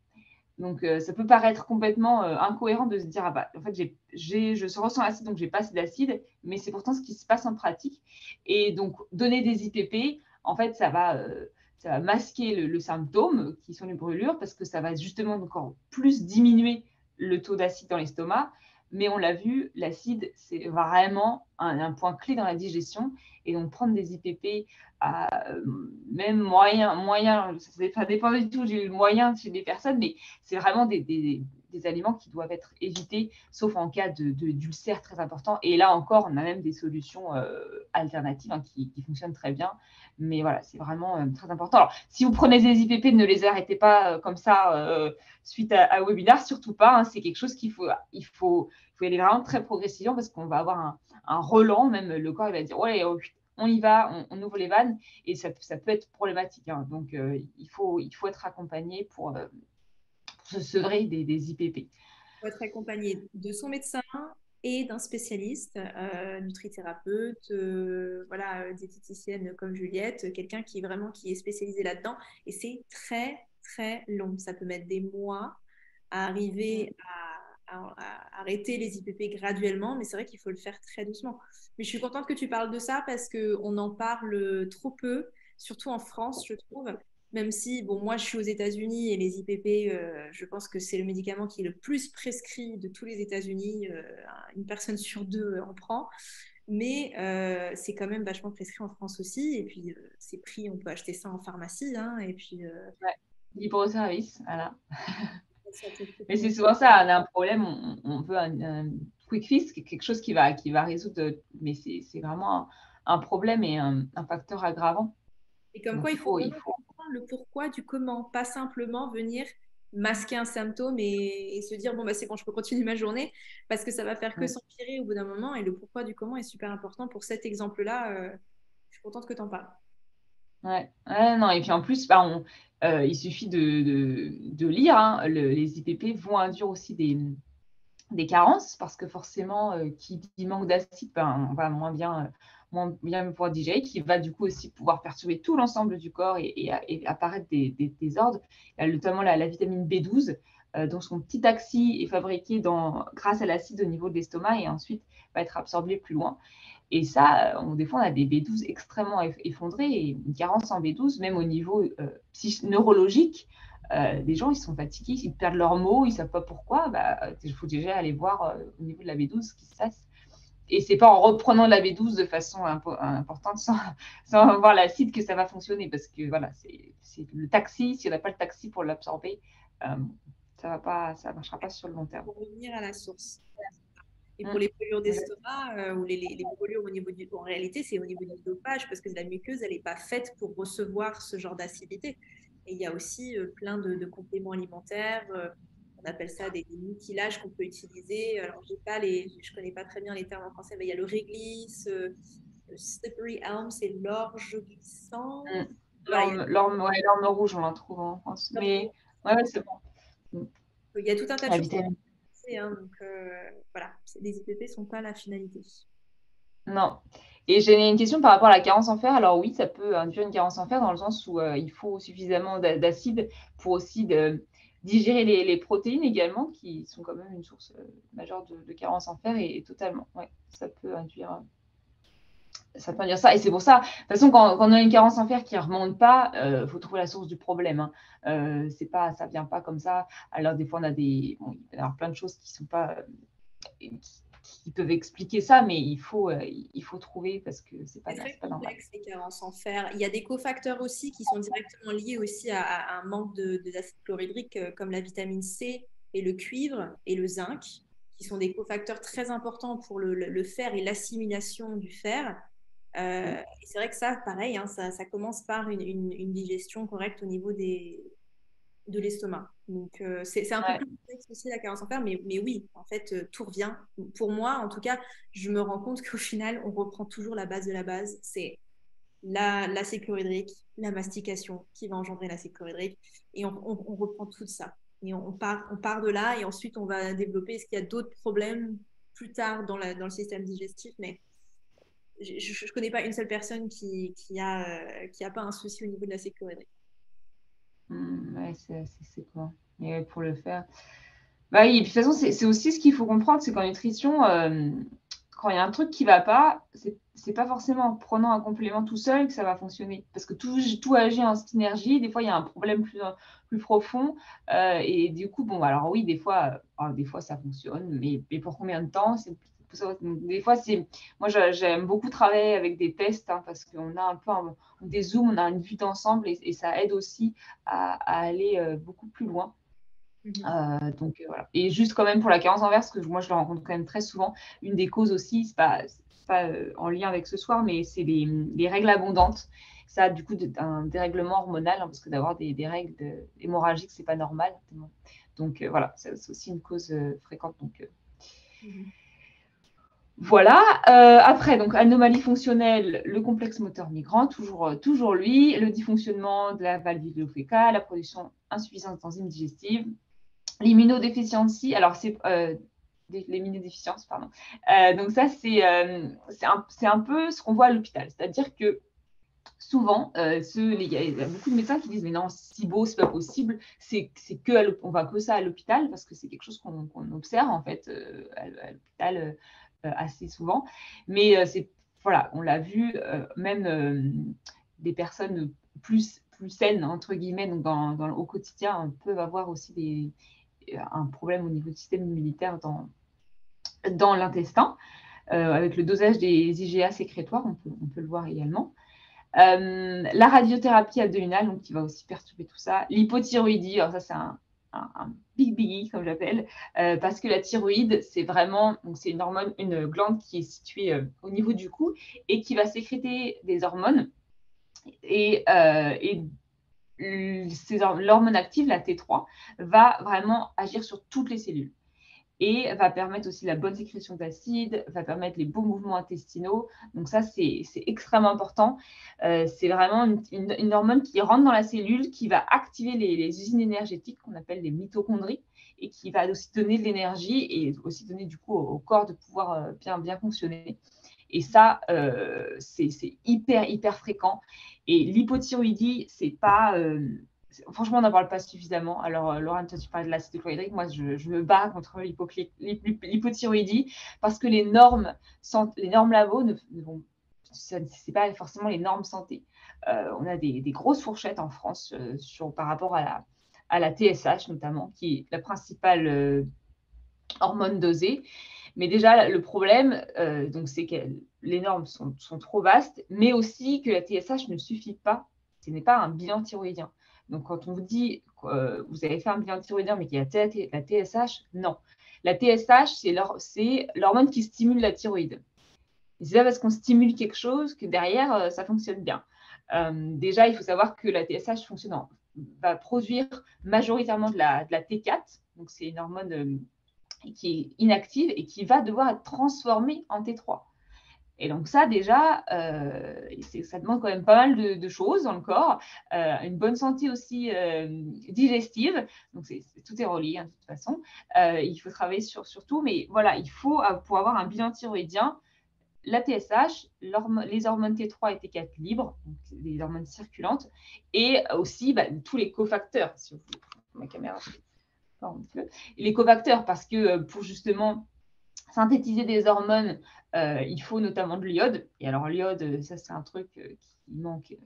Donc, ça peut paraître complètement incohérent de se dire, ah bah, en fait, je ressens l'acide, donc j'ai pas assez d'acide, mais c'est pourtant ce qui se passe en pratique. Et donc, donner des IPP, en fait, ça va masquer le symptôme, qui sont les brûlures, parce que ça va justement encore plus diminuer le taux d'acide dans l'estomac. Mais on l'a vu, l'acide, c'est vraiment un point clé dans la digestion. Et donc, prendre des IPP même moyen, ça dépend du tout du moyen chez des personnes, mais c'est vraiment des des aliments qui doivent être évités, sauf en cas d'ulcère très important. Et là encore, on a même des solutions alternatives qui fonctionnent très bien. Mais voilà, c'est vraiment très important. Alors, si vous prenez des IPP, ne les arrêtez pas comme ça suite à un webinaire, surtout pas. Hein, c'est quelque chose il faut y aller vraiment très progressivement parce qu'on va avoir un relan. Même le corps il va dire ouais, on y va, on ouvre les vannes et ça peut être problématique. Hein. Donc, il faut être accompagné pour se sevrer des IPP. Il faut être accompagné de son médecin et d'un spécialiste, nutrithérapeute, voilà, diététicienne comme Juliette, quelqu'un qui est spécialisé là-dedans. Et c'est très, très long. Ça peut mettre des mois à arriver à arrêter les IPP graduellement, mais c'est vrai qu'il faut le faire très doucement. Mais je suis contente que tu parles de ça parce qu'on en parle trop peu, surtout en France, je trouve. Même si, bon, moi, je suis aux États-Unis et les IPP, je pense que c'est le médicament qui est le plus prescrit de tous les États-Unis. Une personne sur deux en prend. Mais c'est quand même vachement prescrit en France aussi. Et puis, c'est pris, on peut acheter ça en pharmacie. Hein, et puis, ouais. Libre service, voilà. ça Mais c'est souvent ça, on a un problème, on veut un quick fix, quelque chose qui va résoudre, mais c'est vraiment un problème et un facteur aggravant. Et comme Donc, quoi, il faut vraiment comprendre le pourquoi du comment, pas simplement venir masquer un symptôme et se dire, bon, bah, c'est bon, je peux continuer ma journée, parce que ça va faire que s'empirer au bout d'un moment. Et le pourquoi du comment est super important. Pour cet exemple-là, je suis contente que tu en parles. Ouais. Ouais, non, et puis en plus, il suffit de lire, hein, les IPP vont induire aussi des carences, parce que forcément, qui dit manque d'acide, on va moins bien pouvoir digérer, qui va du coup aussi pouvoir perturber tout l'ensemble du corps et apparaître des désordres. Il y a notamment la vitamine B12, dont son petit taxi est fabriqué grâce à l'acide au niveau de l'estomac et ensuite va être absorbé plus loin. Et ça, des fois, on a des B12 extrêmement effondrés et une carence en B12, même au niveau neurologique. Les gens, ils sont fatigués, ils perdent leurs mots, ils ne savent pas pourquoi. Il faut déjà aller voir au niveau de la B12 ce qui se passe. Et ce n'est pas en reprenant la B12 de façon importante sans voir l'acide que ça va fonctionner. Parce que voilà, c'est le taxi. Si on n'a pas le taxi pour l'absorber, ça ne marchera pas sur le long terme. Pour revenir à la source. Et pour les brûlures d'estomac ou les brûlures au niveau du... En réalité, c'est au niveau du dopage parce que la muqueuse, elle n'est pas faite pour recevoir ce genre d'acidité. Et il y a aussi plein de compléments alimentaires. On appelle ça des mutilages qu'on peut utiliser. Alors, je ne connais pas très bien les termes en français, mais il y a le réglisse, le slippery elm, c'est l'orge glissant. L'orme rouge, on la trouve en France. Mais ouais, c'est bon. Il y a tout un tas de La choses. vitamine. Hein, donc voilà, les IPP ne sont pas la finalité. Non. Et j'ai une question par rapport à la carence en fer. Alors oui, ça peut induire une carence en fer dans le sens où il faut suffisamment d'acide pour aussi digérer les protéines également, qui sont quand même une source majeure de carence en fer. Et totalement, ouais, ça peut induire ça. Et c'est pour ça, de toute façon, quand on a une carence en fer qui ne remonte pas, faut trouver la source du problème. Hein. Ça vient pas comme ça. Alors des fois, on a il peut y avoir plein de choses qui sont pas... qui peuvent expliquer ça, mais il faut trouver parce que c'est pas très normal. complexe les carences en fer. Il y a des cofacteurs aussi qui sont directement liés aussi à un manque d'acide chlorhydrique comme la vitamine C et le cuivre et le zinc, qui sont des cofacteurs très importants pour le fer et l'assimilation du fer. Et c'est vrai que ça, pareil, hein, ça commence par une digestion correcte au niveau de l'estomac. Donc, c'est un peu plus complexe aussi la carence en fer, mais oui, en fait, tout revient. Pour moi, en tout cas, je me rends compte qu'au final, on reprend toujours la base de la base. C'est l'acide chlorhydrique, la mastication qui va engendrer l'acide chlorhydrique, et on reprend tout ça. Et on part de là, et ensuite, on va développer, est-ce qu'il y a d'autres problèmes plus tard dans le système digestif, mais je ne connais pas une seule personne qui a pas un souci au niveau de l'acide chlorhydrique. Ouais, c'est quoi. Et pour le faire. Bah oui, et puis de toute façon, c'est aussi ce qu'il faut comprendre, c'est qu'en nutrition, quand il y a un truc qui ne va pas, c'est pas forcément en prenant un complément tout seul que ça va fonctionner. Parce que tout agit en synergie. Des fois, il y a un problème plus profond. Et du coup, bon, alors oui, des fois ça fonctionne, mais pour combien de temps? Des fois, moi, j'aime beaucoup travailler avec des tests hein, parce qu'on a un peu on dézoome, on a une vue d'ensemble et ça aide aussi à aller beaucoup plus loin. Donc, voilà. Et juste quand même pour la carence en verre, parce que moi, je le rencontre quand même très souvent, une des causes aussi, c'est pas en lien avec ce soir, mais c'est les règles abondantes. Ça, du coup, un dérèglement hormonal, parce que d'avoir des règles hémorragiques, c'est pas normal. Donc, voilà, c'est aussi une cause fréquente. Donc, voilà. Après, donc, anomalie fonctionnelle, le complexe moteur migrant, toujours lui, le dysfonctionnement de la valve iléo-fécale, la production insuffisante d'enzymes digestives, l'immunodéficience, alors c'est l'immunodéficience, pardon. Donc ça, c'est un peu ce qu'on voit à l'hôpital. C'est-à-dire que souvent, il y a beaucoup de médecins qui disent mais non, SIBO, c'est pas possible, on va que ça à l'hôpital parce que c'est quelque chose qu'on observe en fait à l'hôpital assez souvent. Mais voilà, on l'a vu, même des personnes plus saines entre guillemets, donc au quotidien, peuvent avoir aussi un problème au niveau du système immunitaire dans l'intestin. Avec le dosage des IgA sécrétoires, on peut le voir également. La radiothérapie abdominale, donc qui va aussi perturber tout ça. L'hypothyroïdie, alors ça c'est un big biggie comme j'appelle, parce que la thyroïde, c'est vraiment, donc c'est une hormone, une glande qui est située au niveau du cou et qui va sécréter des hormones. Et l'hormone active, la T3, va vraiment agir sur toutes les cellules et va permettre aussi la bonne sécrétion d'acide, va permettre les bons mouvements intestinaux. Donc ça, c'est extrêmement important. C'est vraiment une hormone qui rentre dans la cellule, qui va activer les usines énergétiques qu'on appelle les mitochondries et qui va aussi donner de l'énergie et aussi donner du coup au corps de pouvoir bien fonctionner. Et ça, c'est hyper fréquent. Et l'hypothyroïdie, c'est pas... franchement, on n'en parle pas suffisamment. Alors, Laurent, toi, tu parlais de l'acide chlorhydrique. Moi, je me bats contre l'hypothyroïdie parce que les normes labo ce n'est pas forcément les normes santé. On a des grosses fourchettes en France par rapport à la TSH, notamment, qui est la principale hormone dosée. Mais déjà, le problème, c'est que les normes sont trop vastes, mais aussi que la TSH ne suffit pas. Ce n'est pas un bilan thyroïdien. Donc, quand on vous dit vous avez fait un bilan thyroïdien, mais qu'il y a la TSH, non. La TSH, c'est l'hormone qui stimule la thyroïde. Et c'est pas parce qu'on stimule quelque chose que derrière, ça fonctionne bien. Déjà, il faut savoir que la TSH va produire majoritairement de la T4. Donc, c'est une hormone qui est inactive et qui va devoir être transformée en T3. Et donc ça, déjà, ça demande quand même pas mal de choses dans le corps. Une bonne santé aussi digestive. Donc, tout est relié, de toute façon. Il faut travailler sur tout. Mais voilà, il faut, pour avoir un bilan thyroïdien, la TSH, les hormones T3 et T4 libres, donc les hormones circulantes, et aussi tous les cofacteurs. Si vous voulez, ma caméra, les cofacteurs, parce que pour justement synthétiser des hormones, il faut notamment de l'iode. Et alors, l'iode, ça, c'est un truc qui manque.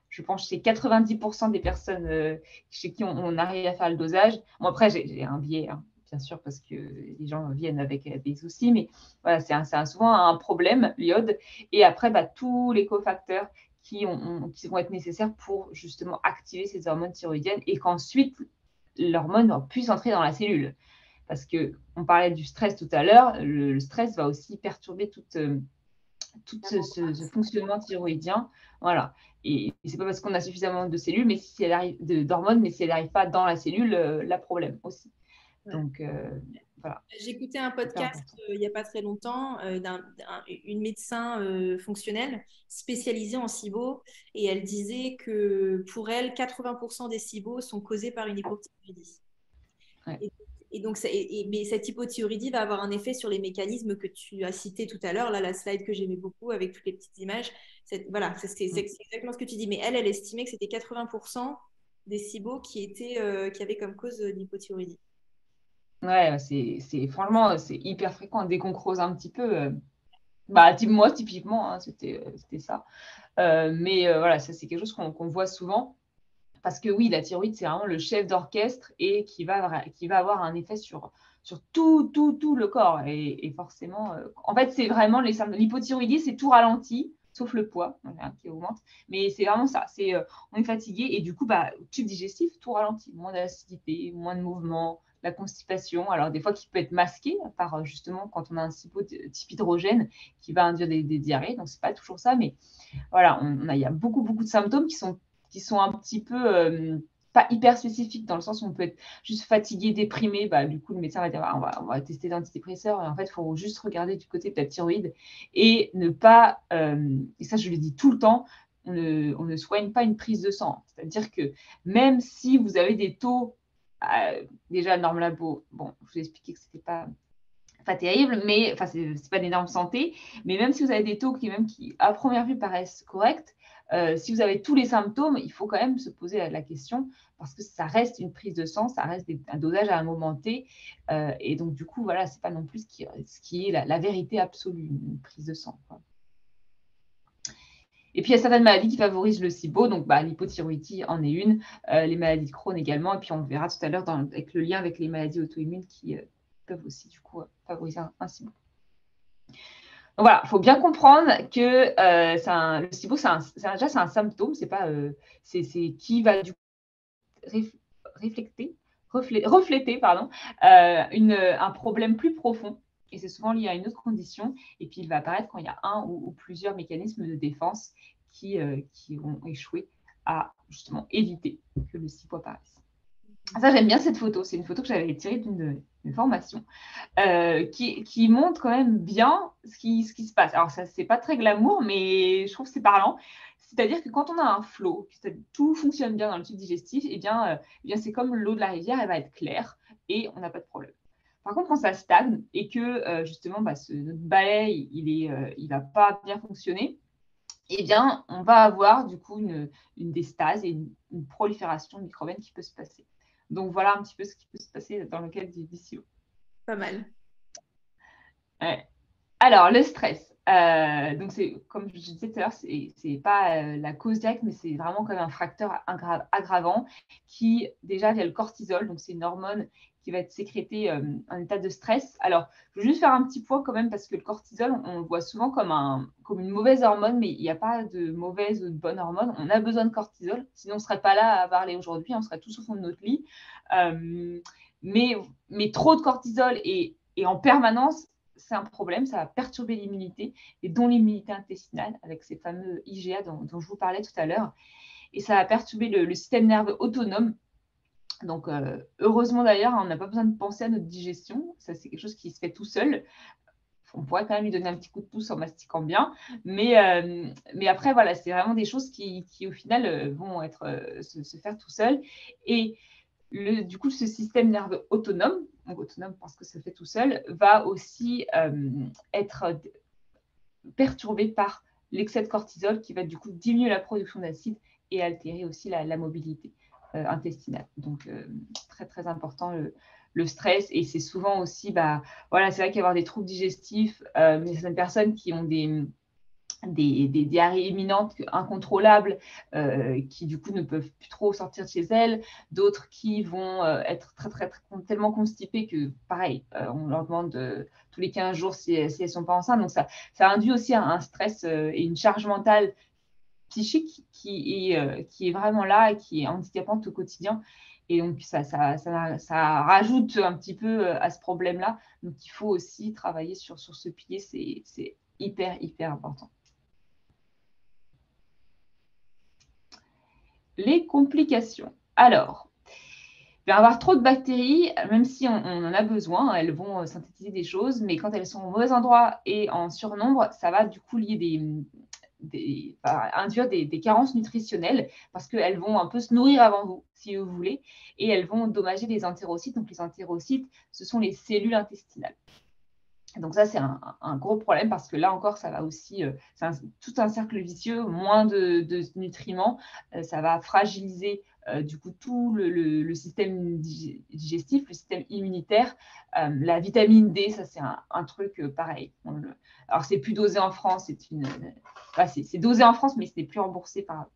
Je pense que c'est 90% des personnes chez qui on arrive à faire le dosage. Bon, après, j'ai un biais, hein, bien sûr, parce que les gens viennent avec des soucis, mais voilà, c'est souvent un problème, l'iode. Et après, tous les cofacteurs qui vont être nécessaires pour justement activer ces hormones thyroïdiennes et qu'ensuite, l'hormone puisse entrer dans la cellule. Parce qu'on parlait du stress tout à l'heure, le stress va aussi perturber tout ce fonctionnement thyroïdien. Voilà. Et ce n'est pas parce qu'on a suffisamment de cellules, d'hormones, mais si elle n'arrive pas dans la cellule, la problème aussi. Ouais. Donc, voilà. J'écoutais un podcast il n'y a pas très longtemps d'une médecin fonctionnelle spécialisée en SIBO et elle disait que pour elle, 80% des SIBO sont causés par une hypothyroïdie. Ouais. Et donc, mais cette hypothyroïdie va avoir un effet sur les mécanismes que tu as cités tout à l'heure, là, la slide que j'aimais beaucoup avec toutes les petites images. Voilà, c'est exactement ce que tu dis. Mais elle estimait que c'était 80% des SIBO qui avaient comme cause l'hypothyroïdie. Ouais, franchement, c'est hyper fréquent. Dès qu'on creuse un petit peu, moi, typiquement, hein, c'était ça. Mais voilà, ça, c'est quelque chose qu'on voit souvent. Parce que oui, la thyroïde, c'est vraiment le chef d'orchestre et qui va avoir un effet sur tout le corps. Et forcément, en fait, c'est vraiment l'hypothyroïdie, c'est tout ralenti, sauf le poids qui augmente. Mais c'est vraiment ça. On est fatigué et du coup, tube digestif, tout ralenti. Moins d'acidité, moins de mouvement, la constipation, alors des fois qui peut être masquée par justement quand on a un SIBO type hydrogène qui va induire des diarrhées, donc c'est pas toujours ça, mais voilà, il y a beaucoup de symptômes qui sont un petit peu pas hyper spécifiques dans le sens où on peut être juste fatigué, déprimé, du coup le médecin va dire on va tester d'antidépresseurs et en fait il faut juste regarder du côté de la thyroïde et ne pas, et ça je le dis tout le temps, on ne soigne pas une prise de sang, c'est-à-dire que même si vous avez des taux déjà normes labo, bon je vous ai expliqué que c'était pas terrible, mais enfin, c'est pas des normes santé, mais même si vous avez des taux qui à première vue paraissent corrects, si vous avez tous les symptômes, il faut quand même se poser la question parce que ça reste une prise de sang, ça reste un dosage à un moment T, et donc du coup, voilà, c'est pas non plus ce qui est la vérité absolue, une prise de sang, quoi. Et puis, il y a certaines maladies qui favorisent le SIBO, donc l'hypothyroïdie en est une, les maladies de Crohn également, et puis on verra tout à l'heure avec le lien avec les maladies auto-immunes qui peuvent aussi du coup favoriser un SIBO. Donc voilà, il faut bien comprendre que le SIBO, c'est un symptôme, c'est pas, c'est qui va du coup refléter pardon, un problème plus profond. Et c'est souvent lié à une autre condition. Et puis, il va apparaître quand il y a un ou plusieurs mécanismes de défense qui vont échouer à justement éviter que le SIBO apparaisse. Ça, j'aime bien cette photo. C'est une photo que j'avais tirée d'une formation qui montre quand même bien ce qui se passe. Alors, ça, c'est pas très glamour, mais je trouve que c'est parlant. C'est-à-dire que quand on a un flot, que tout fonctionne bien dans le tube digestif, eh bien c'est comme l'eau de la rivière, elle va être claire et on n'a pas de problème. Par contre, quand ça stagne et que justement notre balai, il va pas bien fonctionner, eh bien, on va avoir du coup une dystase et une prolifération de microbes qui peut se passer. Donc, voilà un petit peu ce qui peut se passer dans le cas du SIBO. Pas mal. Ouais. Alors, le stress. Donc, comme je disais tout à l'heure, c'est pas la cause directe, mais c'est vraiment comme un facteur aggravant qui, déjà, via le cortisol, donc c'est une hormone qui va être sécrétée en état de stress. Alors, je veux juste faire un petit point quand même, parce que le cortisol, on le voit souvent comme une mauvaise hormone, mais il n'y a pas de mauvaise ou de bonne hormone. On a besoin de cortisol, sinon on ne serait pas là à parler aujourd'hui, on serait tous au fond de notre lit. Mais trop de cortisol et en permanence, c'est un problème, ça va perturber l'immunité, et dont l'immunité intestinale, avec ces fameux IgA dont je vous parlais tout à l'heure. Et ça va perturber le système nerveux autonome. Donc, heureusement d'ailleurs, on n'a pas besoin de penser à notre digestion. Ça, c'est quelque chose qui se fait tout seul. On pourrait quand même lui donner un petit coup de pouce en mastiquant bien. Mais après, voilà, c'est vraiment des choses qui au final, vont se faire tout seul. Et du coup, ce système nerveux autonome, donc autonome parce que ça fait tout seul, va aussi être perturbé par l'excès de cortisol qui va du coup diminuer la production d'acide et altérer aussi la mobilité intestinale. Donc, très, très important le stress. Et c'est souvent aussi, voilà, c'est vrai qu'il y a des troubles digestifs, mais certaines personnes qui ont des diarrhées imminentes, incontrôlables, qui du coup ne peuvent plus trop sortir de chez elles, d'autres qui vont être tellement constipées que, pareil, on leur demande tous les 15 jours si elles ne sont pas enceintes. Donc, ça induit aussi un stress et une charge mentale psychique qui est vraiment là et qui est handicapante au quotidien. Et donc, ça rajoute un petit peu à ce problème-là. Donc, il faut aussi travailler sur ce pilier. C'est hyper, hyper important. Les complications. Alors, il va y avoir trop de bactéries, même si on en a besoin, elles vont synthétiser des choses, mais quand elles sont au mauvais endroit et en surnombre, ça va du coup lier induire des carences nutritionnelles parce qu'elles vont un peu se nourrir avant vous, si vous voulez, et elles vont dommager les entérocytes. Donc, les entérocytes, ce sont les cellules intestinales. Donc ça, c'est un gros problème parce que là encore, ça va aussi, c'est tout un cercle vicieux, moins de nutriments, ça va fragiliser du coup tout le système digestif, le système immunitaire. La vitamine D, ça c'est un truc pareil. Alors c'est plus dosé en France, c'est dosé en France, mais ce n'est plus remboursé par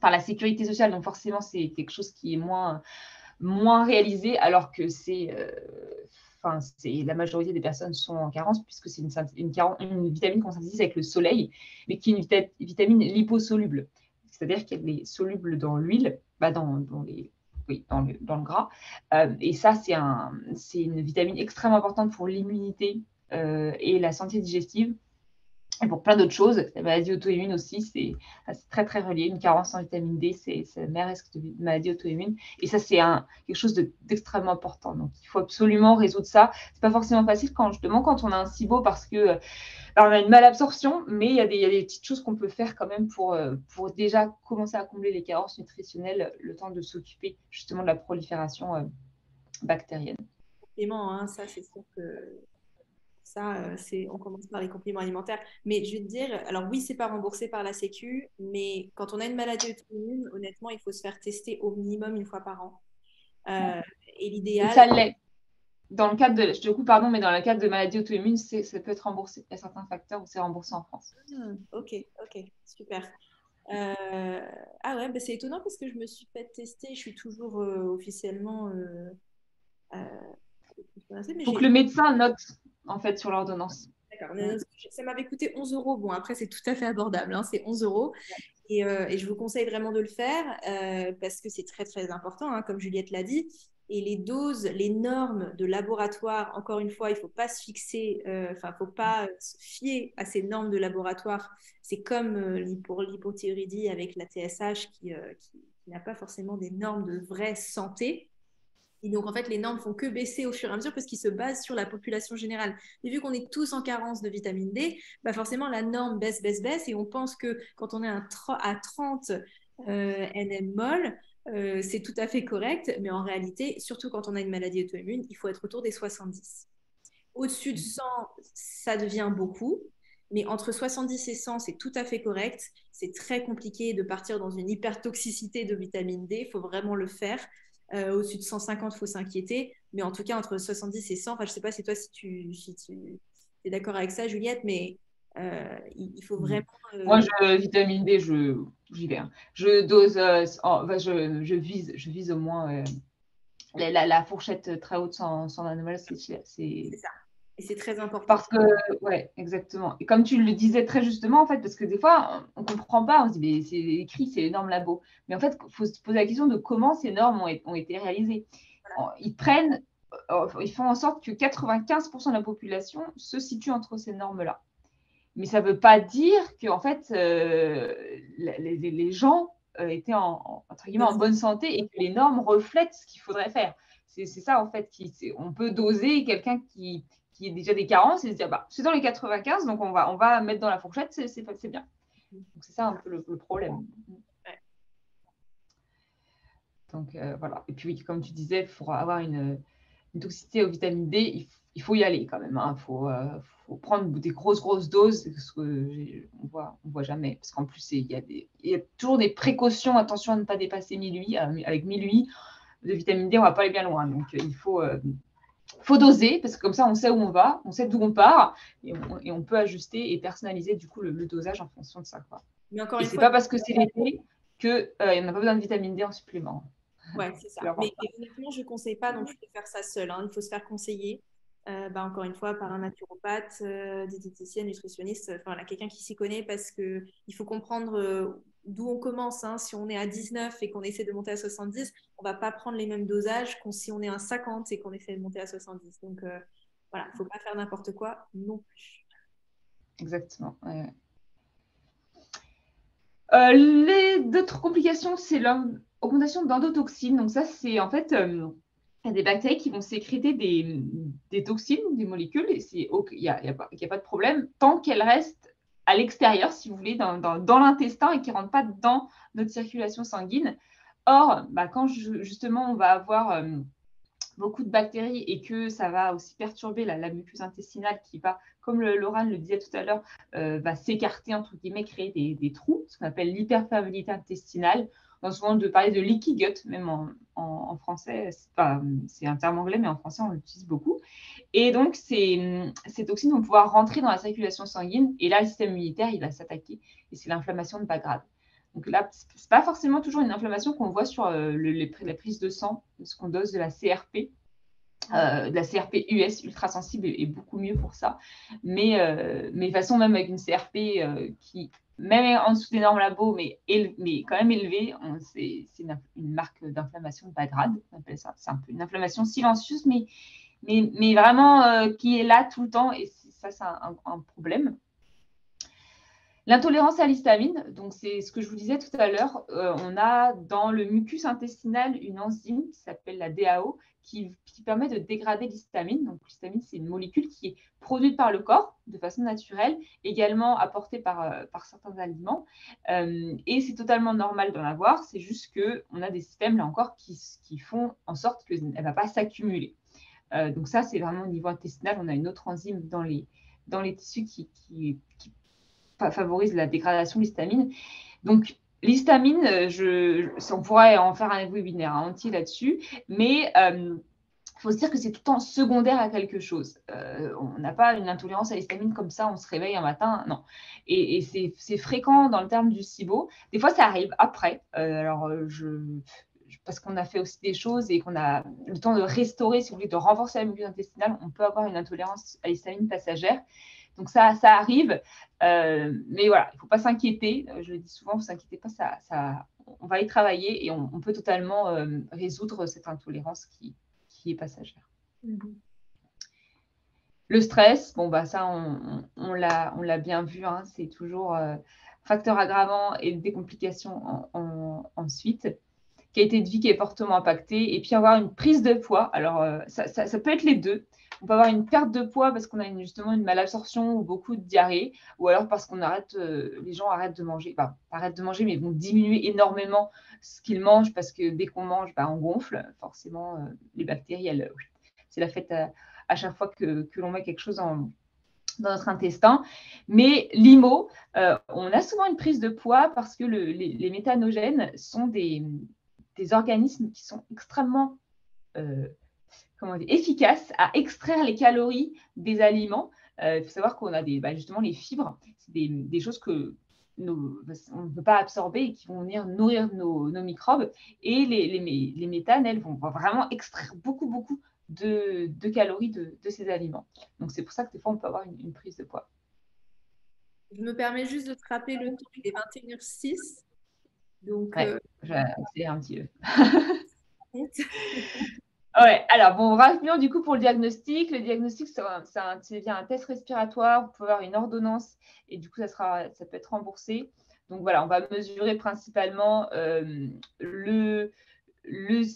la sécurité sociale, donc forcément c'est quelque chose qui est moins réalisé, alors que la majorité des personnes sont en carence puisque c'est une vitamine qu'on synthétise avec le soleil, mais qui est une vitamine liposoluble. C'est-à-dire qu'elle est soluble dans l'huile, dans dans le gras. Et ça, c'est une vitamine extrêmement importante pour l'immunité et la santé digestive. Et pour plein d'autres choses, la maladie auto-immune aussi, c'est très très relié. Une carence en vitamine D, c'est le meilleur risque de maladie auto-immune. Et ça, c'est quelque chose d'extrêmement important. Donc, il faut absolument résoudre ça. C'est pas forcément facile justement quand on a un SIBO parce que on a une malabsorption, mais il y a des petites choses qu'on peut faire quand même pour déjà commencer à combler les carences nutritionnelles, le temps de s'occuper justement de la prolifération bactérienne. Compléments, hein, ça, c'est sûr que ça, on commence par les compléments alimentaires. Mais je vais te dire, alors oui, c'est pas remboursé par la Sécu, mais quand on a une maladie auto-immune, honnêtement, il faut se faire tester au minimum une fois par an. Et Et l'idéal. ça l'est. Dans le cadre de, je te coupe, pardon, mais dans le cadre de maladies auto-immunes, ça peut être remboursé. Il y a certains facteurs où c'est remboursé en France. Ok, super. Ah ouais, bah c'est étonnant parce que je me suis fait tester, je suis toujours officiellement. Il faut que le médecin note en fait sur l'ordonnance. D'accord. Ça m'avait coûté 11 euros. Bon, après, c'est tout à fait abordable, hein, c'est 11 euros. Et je vous conseille vraiment de le faire parce que c'est très, très important, hein, comme Juliette l'a dit. Et les doses, les normes de laboratoire, encore une fois, il ne faut pas se fixer, enfin, il ne faut pas se fier à ces normes de laboratoire. C'est comme pour l'hypothyroïdie avec la TSH qui n'a pas forcément des normes de vraie santé. Et donc, en fait, les normes font que baisser au fur et à mesure parce qu'ils se basent sur la population générale. Et vu qu'on est tous en carence de vitamine D, bah forcément, la norme baisse. Et on pense que quand on est à 30 nm-mol, c'est tout à fait correct. Mais en réalité, surtout quand on a une maladie auto-immune, il faut être autour des 70. Au-dessus de 100, ça devient beaucoup. Mais entre 70 et 100, c'est tout à fait correct. C'est très compliqué de partir dans une hypertoxicité de vitamine D. Il faut vraiment le faire. Au-dessus de 150, il faut s'inquiéter. Mais en tout cas, entre 70 et 100, enfin, je ne sais pas si toi, si tu es d'accord avec ça, Juliette, mais il faut vraiment. Moi, vitamine D, j'y vais. Je dose, je vise au moins la fourchette très haute sans nanomoles, C'est ça. Et c'est très important. Parce que, ouais, exactement. Et comme tu le disais très justement, en fait, parce que des fois, on ne comprend pas, on se dit, mais c'est écrit, c'est les normes labo. Mais en fait, il faut se poser la question de comment ces normes ont été réalisées. Voilà. Ils font en sorte que 95% de la population se situe entre ces normes-là. Mais ça ne veut pas dire que, en fait, les gens étaient entre guillemets, en bonne santé et que les normes reflètent ce qu'il faudrait faire. C'est ça, en fait, on peut doser quelqu'un qui a déjà des carences et se dire, bah, c'est dans les 95, donc on va mettre dans la fourchette, c'est bien. Donc, c'est ça un peu le problème. Ouais. Donc, voilà. Et puis, comme tu disais, pour avoir une toxicité aux vitamines D, il faut y aller quand même. Il faut prendre des grosses doses, ce qu'on voit jamais. Parce qu'en plus, il y a toujours des précautions. Attention à ne pas dépasser 1000 UI. Avec 1000 UI de vitamine D, on ne va pas aller bien loin. Donc, il faut doser, parce que comme ça, on sait où on va, on sait d'où on part, et on peut ajuster et personnaliser du coup le dosage en fonction de ça. Quoi. Mais encore une fois, pas parce que c'est l'été qu'il n'y en a pas besoin de vitamine D en supplément. Ouais, c'est ça. Mais honnêtement, je ne conseille pas non plus de faire ça seul. Hein. Il faut se faire conseiller, encore une fois, par un naturopathe, diététicienne, nutritionniste, enfin, quelqu'un qui s'y connaît parce qu'il faut comprendre d'où on commence. Hein. Si on est à 19 et qu'on essaie de monter à 70, on ne va pas prendre les mêmes dosages que si on est à 50 et qu'on essaie de monter à 70. Donc, voilà, il ne faut pas faire n'importe quoi non plus. Exactement. Ouais. D'autres complications, c'est l'augmentation d'endotoxines. Donc ça, c'est en fait, il y a des bactéries qui vont sécréter des toxines, des molécules, et il n'y a pas de problème tant qu'elles restent à l'extérieur, si vous voulez, dans l'intestin et qui ne rentrent pas dans notre circulation sanguine. Or, quand justement, on va avoir beaucoup de bactéries et que ça va aussi perturber la muqueuse intestinale qui va, comme Laurent le disait tout à l'heure, va s'écarter, entre guillemets, créer des trous, ce qu'on appelle l'hyperperméabilité intestinale. On a souvent parler de leaky gut, même en français, c'est un terme anglais, mais en français, on l'utilise beaucoup. Et donc, ces toxines vont pouvoir rentrer dans la circulation sanguine et là, le système immunitaire, il va s'attaquer et c'est l'inflammation de bas grade. Donc là, ce n'est pas forcément toujours une inflammation qu'on voit sur la prise de sang, ce qu'on dose de la CRP. De la CRP US, ultra sensible, est beaucoup mieux pour ça. Mais de toute façon, même avec une CRP qui même en dessous des normes labo, mais quand même élevées, c'est une marque d'inflammation de bas grade, on appelle ça. C'est un peu une inflammation silencieuse, mais vraiment qui est là tout le temps, et ça, c'est un problème. L'intolérance à l'histamine, donc c'est ce que je vous disais tout à l'heure, on a dans le mucus intestinal une enzyme qui s'appelle la DAO qui permet de dégrader l'histamine. Donc l'histamine, c'est une molécule qui est produite par le corps de façon naturelle, également apportée par certains aliments. Et c'est totalement normal d'en avoir, c'est juste qu'on a des systèmes, là encore, qui font en sorte qu'elle ne va pas s'accumuler. Donc ça, c'est vraiment au niveau intestinal. On a une autre enzyme dans les tissus qui favorise la dégradation de l'histamine. Donc, l'histamine, on pourrait en faire un webinaire entier là-dessus, mais il faut se dire que c'est tout le temps secondaire à quelque chose. On n'a pas une intolérance à l'histamine comme ça, on se réveille un matin, non. Et c'est fréquent dans le terme du SIBO. Des fois, ça arrive après. Parce qu'on a fait aussi des choses et qu'on a le temps de restaurer, si vous voulez, de renforcer la muqueuse intestinale, on peut avoir une intolérance à l'histamine passagère. Donc, ça arrive. Mais voilà, il ne faut pas s'inquiéter. Je le dis souvent, ne vous inquiétez pas, on va y travailler et on peut totalement résoudre cette intolérance qui est passagère. Le stress, bon, bah, ça, on l'a bien vu, hein, c'est toujours facteur aggravant et des complications ensuite. Qualité de vie qui est fortement impactée, et puis avoir une prise de poids. Alors, ça peut être les deux. On peut avoir une perte de poids parce qu'on a justement une malabsorption ou beaucoup de diarrhée, ou alors parce qu'on les gens arrêtent de manger, enfin, arrêtent de manger, mais vont diminuer énormément ce qu'ils mangent parce que dès qu'on mange, on gonfle. Forcément, les bactéries, c'est la fête à chaque fois que l'on met quelque chose dans notre intestin. Mais l'IMO, on a souvent une prise de poids parce que les méthanogènes sont des organismes qui sont extrêmement efficaces à extraire les calories des aliments. Il faut savoir qu'on a justement les fibres, c'est des choses que on ne peut pas absorber et qui vont venir nourrir nos microbes. Et les méthanes, elles, vont vraiment extraire beaucoup de calories de ces aliments. Donc, c'est pour ça que des fois, on peut avoir une prise de poids. Je me permets juste de te rappeler le temps, il est 21h06. Donc, ouais, j'ai accéléré un petit peu. Ouais, alors bon, rapidement du coup pour le diagnostic. Le diagnostic, c'est bien un test respiratoire. Vous pouvez avoir une ordonnance et du coup, ça peut être remboursé. Donc voilà, on va mesurer principalement le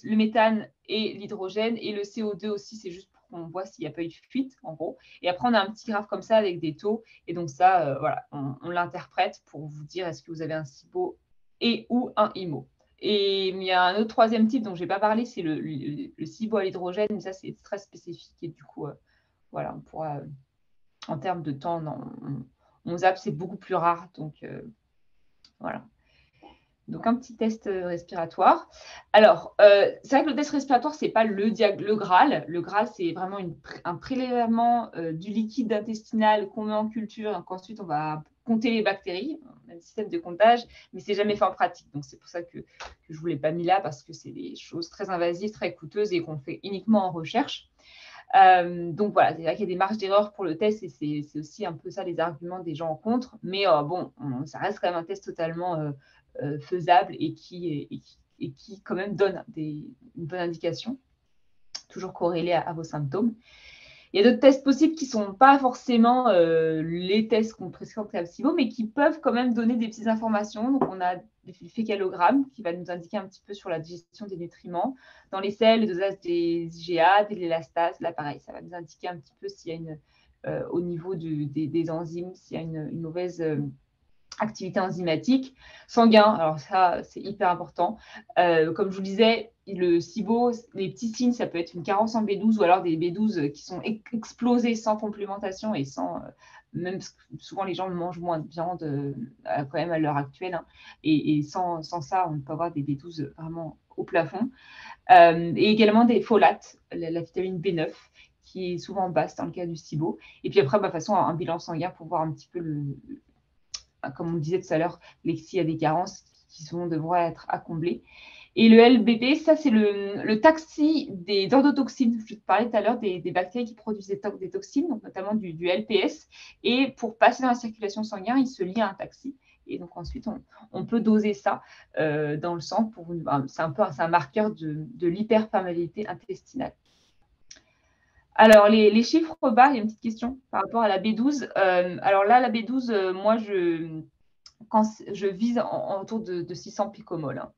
méthane et l'hydrogène, et le CO2 aussi, c'est juste pour qu'on voit s'il n'y a pas eu de fuite, en gros. Et après, on a un petit graphe comme ça avec des taux. Et donc ça, voilà, on l'interprète pour vous dire est-ce que vous avez un SIBO et ou un IMO. Et il y a un autre troisième type dont je n'ai pas parlé, c'est le SIBO à l'hydrogène. Mais ça, c'est très spécifique. Et du coup, voilà, on pourra, en termes de temps, on zappe, c'est beaucoup plus rare. Donc, voilà. Donc, un petit test respiratoire. Alors, c'est vrai que le test respiratoire, ce n'est pas le Graal. Le Graal, c'est vraiment un prélèvement du liquide intestinal qu'on met en culture. Donc, ensuite, on va compter les bactéries. On a un système de comptage, mais ce n'est jamais fait en pratique. Donc, c'est pour ça que je ne vous l'ai pas mis là, parce que c'est des choses très invasives, très coûteuses et qu'on fait uniquement en recherche. Donc voilà, c'est vrai qu'il y a des marges d'erreur pour le test, et c'est aussi un peu ça les arguments des gens en contre. Mais bon, ça reste quand même un test totalement faisable et qui quand même donne une bonne indication, toujours corrélée à vos symptômes. Il y a d'autres tests possibles qui ne sont pas forcément les tests qu'on prescrit en SIBO, mais qui peuvent quand même donner des petites informations. Donc, on a le fécalogramme qui va nous indiquer un petit peu sur la digestion des nutriments. Dans les selles, le dosage des IgA, de l'élastase, là, pareil, ça va nous indiquer un petit peu s'il y a au niveau des enzymes, s'il y a une mauvaise activité enzymatique. Sanguin, alors ça, c'est hyper important. Comme je vous disais, le SIBO, les petits signes, ça peut être une carence en B12 ou alors des B12 qui sont explosés sans complémentation et sans... même souvent, les gens mangent moins de viande quand même à l'heure actuelle. Hein, et sans ça, on peut avoir des B12 vraiment au plafond. Et également des folates, la vitamine B9, qui est souvent basse dans le cas du SIBO. Et puis après, de toute façon, un bilan sanguin pour voir un petit peu comme on disait tout à l'heure, s'il y a des carences qui devraient être à combler. Et le LBP, ça, c'est le taxi des endotoxines. Je te parlais tout à l'heure des bactéries qui produisent des toxines, donc notamment du LPS. Et pour passer dans la circulation sanguine, il se lie à un taxi. Et donc ensuite, on peut doser ça dans le sang. C'est un marqueur de l'hyperperméabilité intestinale. Alors, les chiffres bas, il y a une petite question par rapport à la B12. Alors là, la B12, moi, quand je vise autour de 600 picomoles. Hein.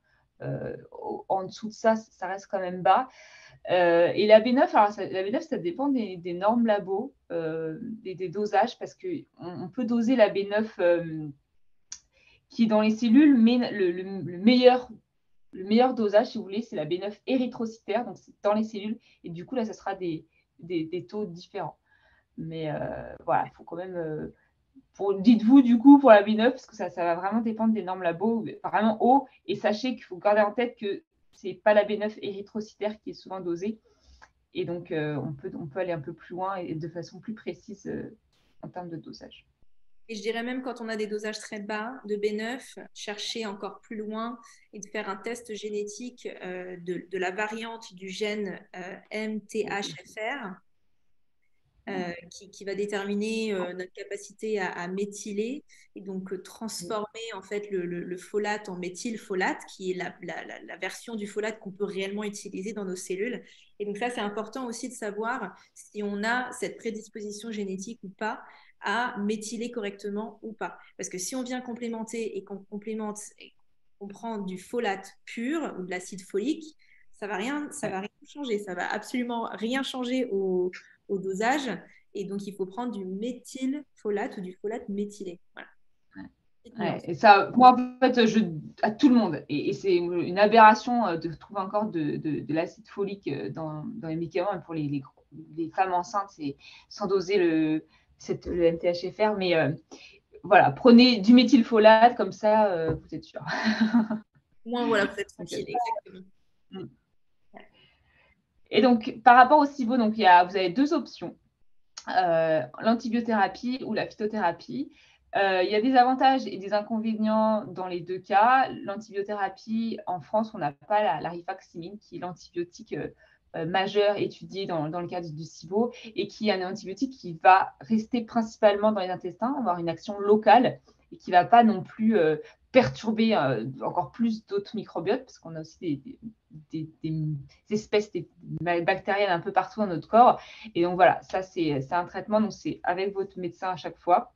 En dessous de ça, ça reste quand même bas. Et la B9, alors la B9, ça dépend des normes labo, des dosages, parce qu'on peut doser la B9 qui est dans les cellules, mais le meilleur dosage, si vous voulez, c'est la B9 érythrocytaire, donc c'est dans les cellules, et du coup, là, ça sera des taux différents. Mais voilà, il faut quand même... dites-vous, du coup, pour la B9, parce que ça va vraiment dépendre des normes labo, vraiment haut, et sachez qu'il faut garder en tête que ce n'est pas la B9 érythrocytaire qui est souvent dosée, et donc on peut aller un peu plus loin et de façon plus précise en termes de dosage. Et je dirais même quand on a des dosages très bas de B9, chercher encore plus loin et de faire un test génétique de la variante du gène MTHFR qui va déterminer notre capacité à méthyler et donc transformer en fait le folate en méthylfolate qui est la version du folate qu'on peut réellement utiliser dans nos cellules. Et donc ça, c'est important aussi de savoir si on a cette prédisposition génétique ou pas à méthyler correctement ou pas. Parce que si on vient complémenter et qu'on complémente et qu'on prend du folate pur ou de l'acide folique, ça va rien changer. Ça va absolument rien changer au dosage. Et donc, il faut prendre du méthylfolate ou du folate méthylé. Voilà. Ouais, et ça, moi, en fait, à tout le monde. Et c'est une aberration de trouver encore de l'acide folique dans les médicaments, pour les femmes enceintes, sans doser le MTHFR. Mais voilà, prenez du méthylfolate, comme ça, vous êtes sûr. Moins, voilà, vous êtes tranquille, exactement. Et donc, par rapport au SIBO, donc, vous avez deux options, l'antibiothérapie ou la phytothérapie. Il y a des avantages et des inconvénients dans les deux cas. L'antibiothérapie, en France, on n'a pas la rifaximin, qui est l'antibiotique majeur étudié dans le cadre du SIBO et qui est un antibiotique qui va rester principalement dans les intestins, avoir une action locale et qui ne va pas non plus perturber encore plus d'autres microbiotes, parce qu'on a aussi des espèces bactériennes un peu partout dans notre corps. Et donc voilà, ça c'est un traitement, donc c'est avec votre médecin à chaque fois.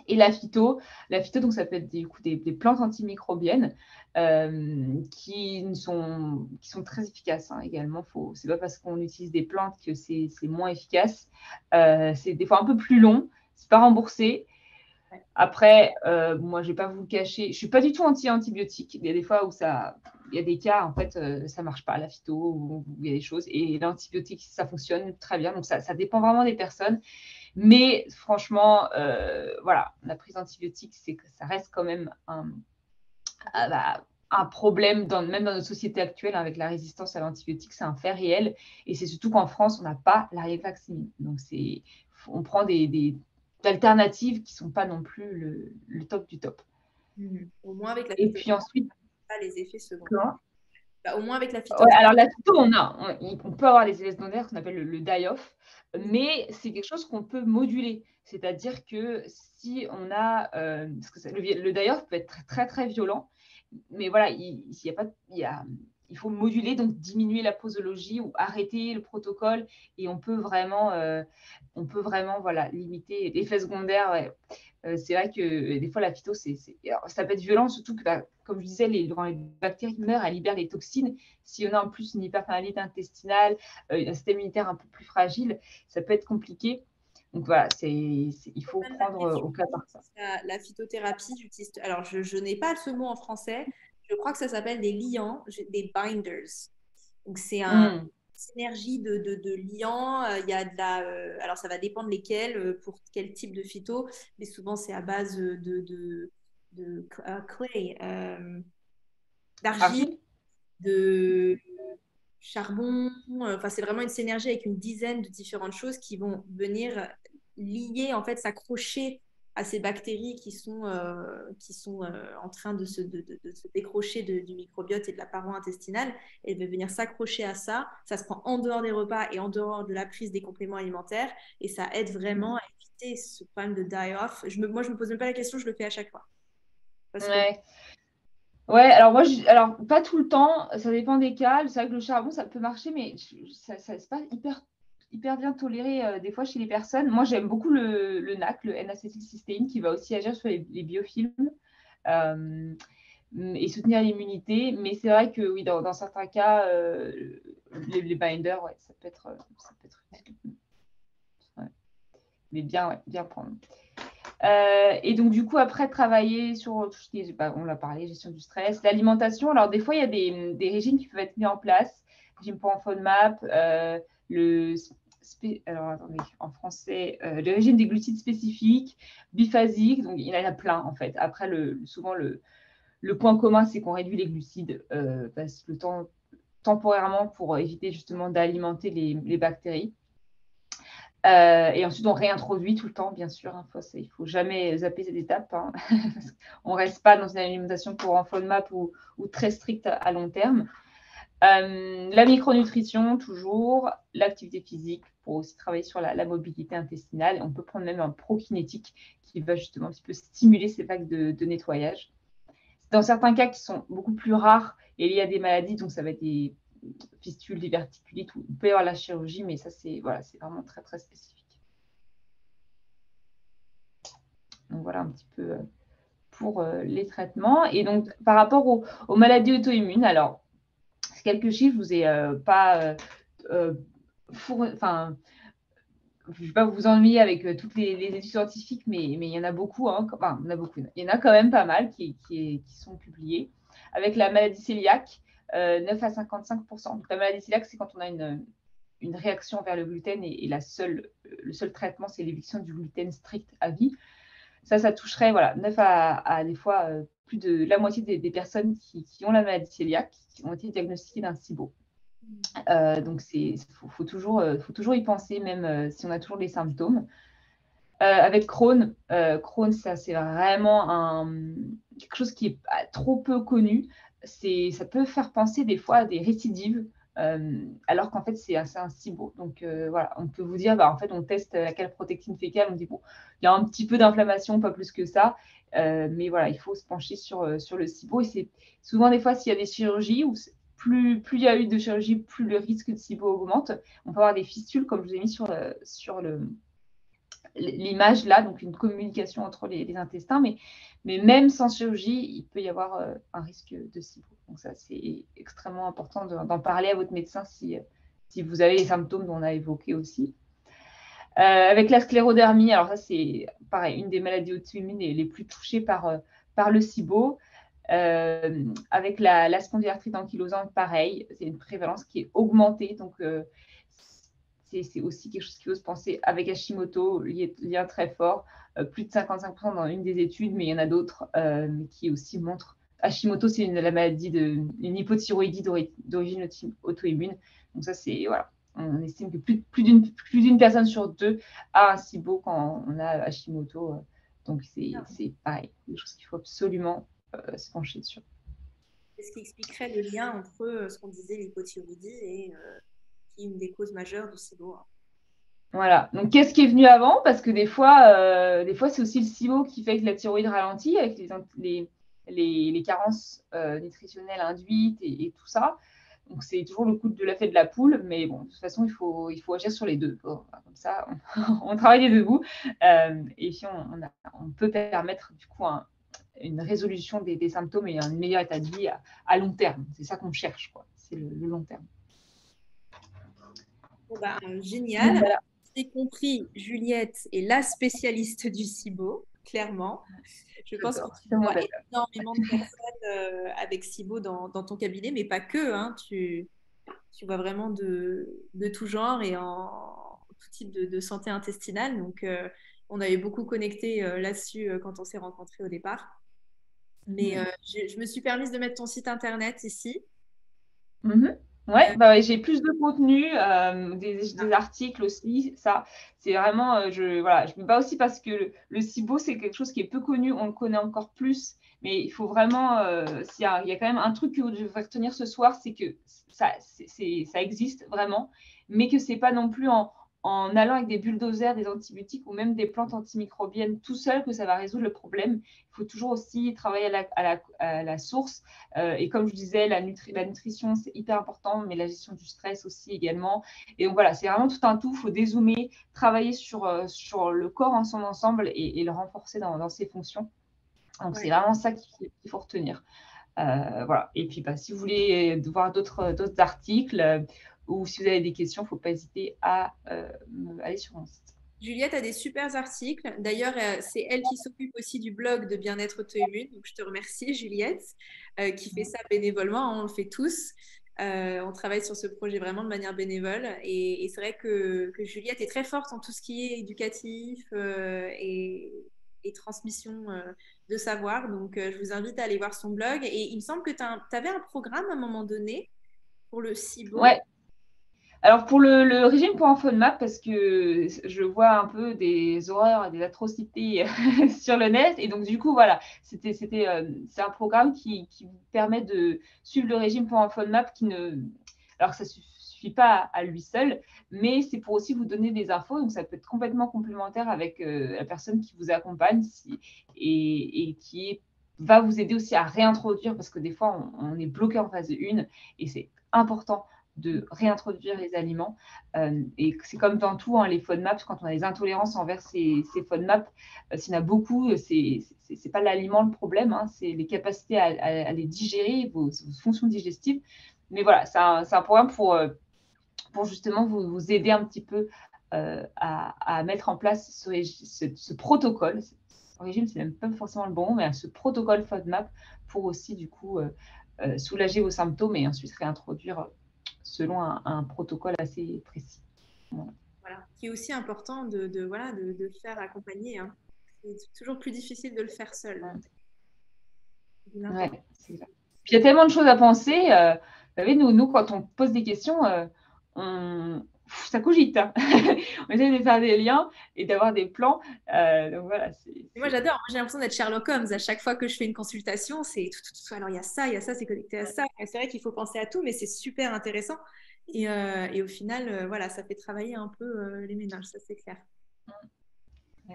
Et la phyto, donc ça peut être des plantes antimicrobiennes qui sont très efficaces hein, également. C'est pas parce qu'on utilise des plantes que c'est moins efficace. C'est des fois un peu plus long, c'est pas remboursé. Après, moi, je vais pas vous le cacher, je suis pas du tout anti-antibiotique. Il y a des fois où il y a des cas, en fait, ça marche pas, la phyto, où il y a des choses. Et l'antibiotique, ça fonctionne très bien. Donc, ça dépend vraiment des personnes. Mais franchement, voilà, la prise d'antibiotiques, c'est que ça reste quand même un problème, même dans notre société actuelle, avec la résistance à l'antibiotique, c'est un fait réel. Et c'est surtout qu'en France, on n'a pas la rifaximin. Donc, on prend des alternatives qui ne sont pas non plus le top du top. Au moins avec la et puis ensuite, pas les effets secondaires. Au moins avec la phyto. Ouais, alors la phyto, on peut avoir des effets secondaires qu'on appelle le die-off, mais c'est quelque chose qu'on peut moduler. C'est-à-dire que si on a... parce que le die-off peut être très, très, très violent, mais voilà, il faut moduler, donc diminuer la posologie ou arrêter le protocole, et on peut vraiment voilà, limiter l'effet secondaire. Ouais. C'est vrai que des fois, la phyto, ça peut être violent, surtout que, comme je disais, quand les bactéries meurent, elles libèrent des toxines. Si on a en plus une hyperperméabilité intestinale, un système immunitaire un peu plus fragile, ça peut être compliqué. Donc voilà, il faut prendre au cas par cas. La phytothérapie, j'utilise. Alors, je n'ai pas ce mot en français. Je crois que ça s'appelle des liants, des binders. Donc, c'est une synergie de liants. Il y a alors, ça va dépendre lesquels, pour quel type de phyto, mais souvent, c'est à base de clay, d'argile, de charbon. Enfin, c'est vraiment une synergie avec une dizaine de différentes choses qui vont venir lier, en fait, s'accrocher à ces bactéries qui sont en train de se décrocher du microbiote et de la paroi intestinale. Elles vont venir s'accrocher à ça. Ça se prend en dehors des repas et en dehors de la prise des compléments alimentaires. Et ça aide vraiment à éviter ce problème de die-off. Moi, je ne me pose même pas la question, je le fais à chaque fois. Ouais. Ouais, alors moi, alors pas tout le temps, ça dépend des cas. C'est vrai que le charbon, ça peut marcher, mais c'est pas hyper bien toléré des fois chez les personnes. Moi, j'aime beaucoup le NAC, le N-acétylcystéine, qui va aussi agir sur les biofilms euh, et soutenir l'immunité. Mais c'est vrai que oui, dans certains cas, les binders, ouais, ça peut être utile. Ouais. Mais bien prendre. Et donc, du coup, après, travailler sur tout ce qui est, on l'a parlé, gestion du stress, l'alimentation. Alors, des fois, il y a des régimes qui peuvent être mis en place. Régime pour en FODMAP, alors, attendez, en français, le régime des glucides spécifiques, biphasique. Donc, il y en a plein, en fait. Après, souvent, le point commun, c'est qu'on réduit les glucides temporairement pour éviter justement d'alimenter les bactéries. Et ensuite, on réintroduit tout le temps, bien sûr. Il ne faut jamais zapper cette étape. On ne reste pas dans une alimentation pour en FODMAP ou très stricte à long terme. La micronutrition, toujours. L'activité physique pour aussi travailler sur la mobilité intestinale. On peut prendre même un prokinétique qui va justement un petit peu stimuler ces vagues de nettoyage. Dans certains cas qui sont beaucoup plus rares et liés à des maladies, donc ça va être des fistules, diverticulites, ou il peut y avoir la chirurgie, mais ça, c'est vraiment très, très spécifique. Donc, voilà un petit peu pour les traitements. Et donc, par rapport aux maladies auto-immunes, alors, quelques chiffres, je ne vous ai pas je ne vais pas vous ennuyer avec toutes les études scientifiques, mais il y en a beaucoup. Enfin, il y en a quand même pas mal qui sont publiés. Avec la maladie cœliaque, 9 à 55%. Donc, la maladie cœliaque, c'est quand on a une réaction vers le gluten et le seul traitement, c'est l'éviction du gluten strict à vie. Ça toucherait 9 à des fois plus de la moitié des personnes qui ont la maladie cœliaque, qui ont été diagnostiquées d'un SIBO. Donc, faut toujours y penser, même si on a toujours les symptômes. Avec Crohn, ça c'est vraiment quelque chose qui est trop peu connu. Ça peut faire penser des fois à des récidives, alors qu'en fait c'est un SIBO. Donc voilà, on peut vous dire, en fait on teste la calprotectine fécale, on dit bon, il y a un petit peu d'inflammation, pas plus que ça, mais voilà, il faut se pencher sur le SIBO. Et c'est souvent des fois s'il y a des chirurgies où plus il y a eu de chirurgie, plus le risque de SIBO augmente. On peut avoir des fistules, comme je vous ai mis sur l'image là, donc une communication entre les intestins, mais même sans chirurgie, il peut y avoir un risque de SIBO. Donc ça, c'est extrêmement important d'en parler à votre médecin si vous avez les symptômes dont on a évoqué aussi. Avec la sclérodermie, alors ça c'est pareil, une des maladies auto-immunes les plus touchées par le SIBO. Avec la spondylarthrite ankylosante, pareil, c'est une prévalence qui est augmentée, donc c'est aussi quelque chose qu'il faut se penser. Avec Hashimoto, lien très fort, plus de 55% dans une des études, mais il y en a d'autres qui aussi montrent. Hashimoto, c'est la maladie une hypothyroïdie d'origine auto-immune. Donc ça, c'est voilà. On estime que plus d'une personne sur deux a un SIBO quand on a Hashimoto. Donc c'est pareil, quelque chose qu'il faut absolument se pencher dessus. C'est ce qui expliquerait le lien entre ce qu'on disait, l'hypothyroïdie, et qui est une des causes majeures du SIBO. Voilà. Donc, qu'est-ce qui est venu avant? Parce que des fois c'est aussi le SIBO qui fait que la thyroïde ralentit avec les carences nutritionnelles induites et tout ça. Donc, c'est toujours le coup de l'effet de la poule. Mais bon, de toute façon, il faut agir sur les deux. Bon, comme ça, on travaille les deux bouts. Et puis, on peut permettre du coup une résolution des symptômes et un meilleur état de vie à long terme. C'est ça qu'on cherche, quoi. C'est le long terme. Bon, génial. Donc, voilà. J'ai compris, Juliette est la spécialiste du SIBO, clairement. Je pense que tu vois énormément de personnes avec SIBO dans ton cabinet, mais pas que. Hein, tu vois vraiment de tout genre et en tout type de santé intestinale. Donc, on avait beaucoup connecté là-dessus quand on s'est rencontrés au départ. Mais je me suis permise de mettre ton site internet ici. Ouais, j'ai plus de contenu, des articles aussi. Ça, c'est vraiment, je me bats aussi parce que le SIBO, c'est quelque chose qui est peu connu. On le connaît encore plus, mais il faut vraiment, il y a quand même un truc que je vais retenir ce soir, c'est que ça existe vraiment, mais que c'est pas non plus en en allant avec des bulldozers, des antibiotiques ou même des plantes antimicrobiennes tout seul que ça va résoudre le problème. Il faut toujours aussi travailler à la source. Et comme je disais, la nutrition, c'est hyper important, mais la gestion du stress aussi également. Et donc voilà, c'est vraiment tout un tout. Il faut dézoomer, travailler sur le corps en son ensemble et le renforcer dans ses fonctions. Donc, c'est vraiment ça qu'il faut retenir. Voilà. Et puis, si vous voulez voir d'autres articles ou si vous avez des questions, il ne faut pas hésiter à aller sur mon site. Juliette a des super articles. D'ailleurs, c'est elle qui s'occupe aussi du blog de bien-être auto-immune. Donc, je te remercie, Juliette, qui fait ça bénévolement. On le fait tous. On travaille sur ce projet vraiment de manière bénévole. Et c'est vrai que Juliette est très forte en tout ce qui est éducatif et transmission de savoir. Donc, je vous invite à aller voir son blog. Et il me semble que tu avais un programme à un moment donné pour le SIBO. Ouais. Alors, pour le régime pour FODMAP, parce que je vois un peu des horreurs et des atrocités sur le net. Et donc, du coup, voilà, c'est un programme qui vous permet de suivre le régime pour FODMAP alors que ça ne suffit pas à lui seul, mais c'est pour aussi vous donner des infos. Donc, ça peut être complètement complémentaire avec la personne qui vous accompagne et qui va vous aider aussi à réintroduire, parce que des fois, on est bloqué en phase 1 et c'est important de réintroduire les aliments. Et c'est comme dans tout, les FODMAP, quand on a des intolérances envers ces FODMAP, s'il y en a beaucoup, c'est pas l'aliment le problème, c'est les capacités à les digérer, vos fonctions digestives. Mais voilà, c'est un programme pour justement vous aider un petit peu à mettre en place ce protocole. Ce régime, c'est même pas forcément le bon, mais ce protocole FODMAP pour aussi, du coup, soulager vos symptômes et ensuite réintroduire selon un protocole assez précis. Voilà. Qui est aussi important de faire accompagner. C'est toujours plus difficile de le faire seul. Ouais, c'est ça. Puis il y a tellement de choses à penser. Vous savez, nous, quand on pose des questions, ça cogite. On essaie de faire des liens et d'avoir des plans. Donc voilà. Moi, j'adore. Moi, j'ai l'impression d'être Sherlock Holmes. À chaque fois que je fais une consultation, c'est tout. Alors, il y a ça, c'est connecté à ça. Et c'est vrai qu'il faut penser à tout, mais c'est super intéressant. Et au final, voilà, ça fait travailler un peu les méninges, ça c'est clair.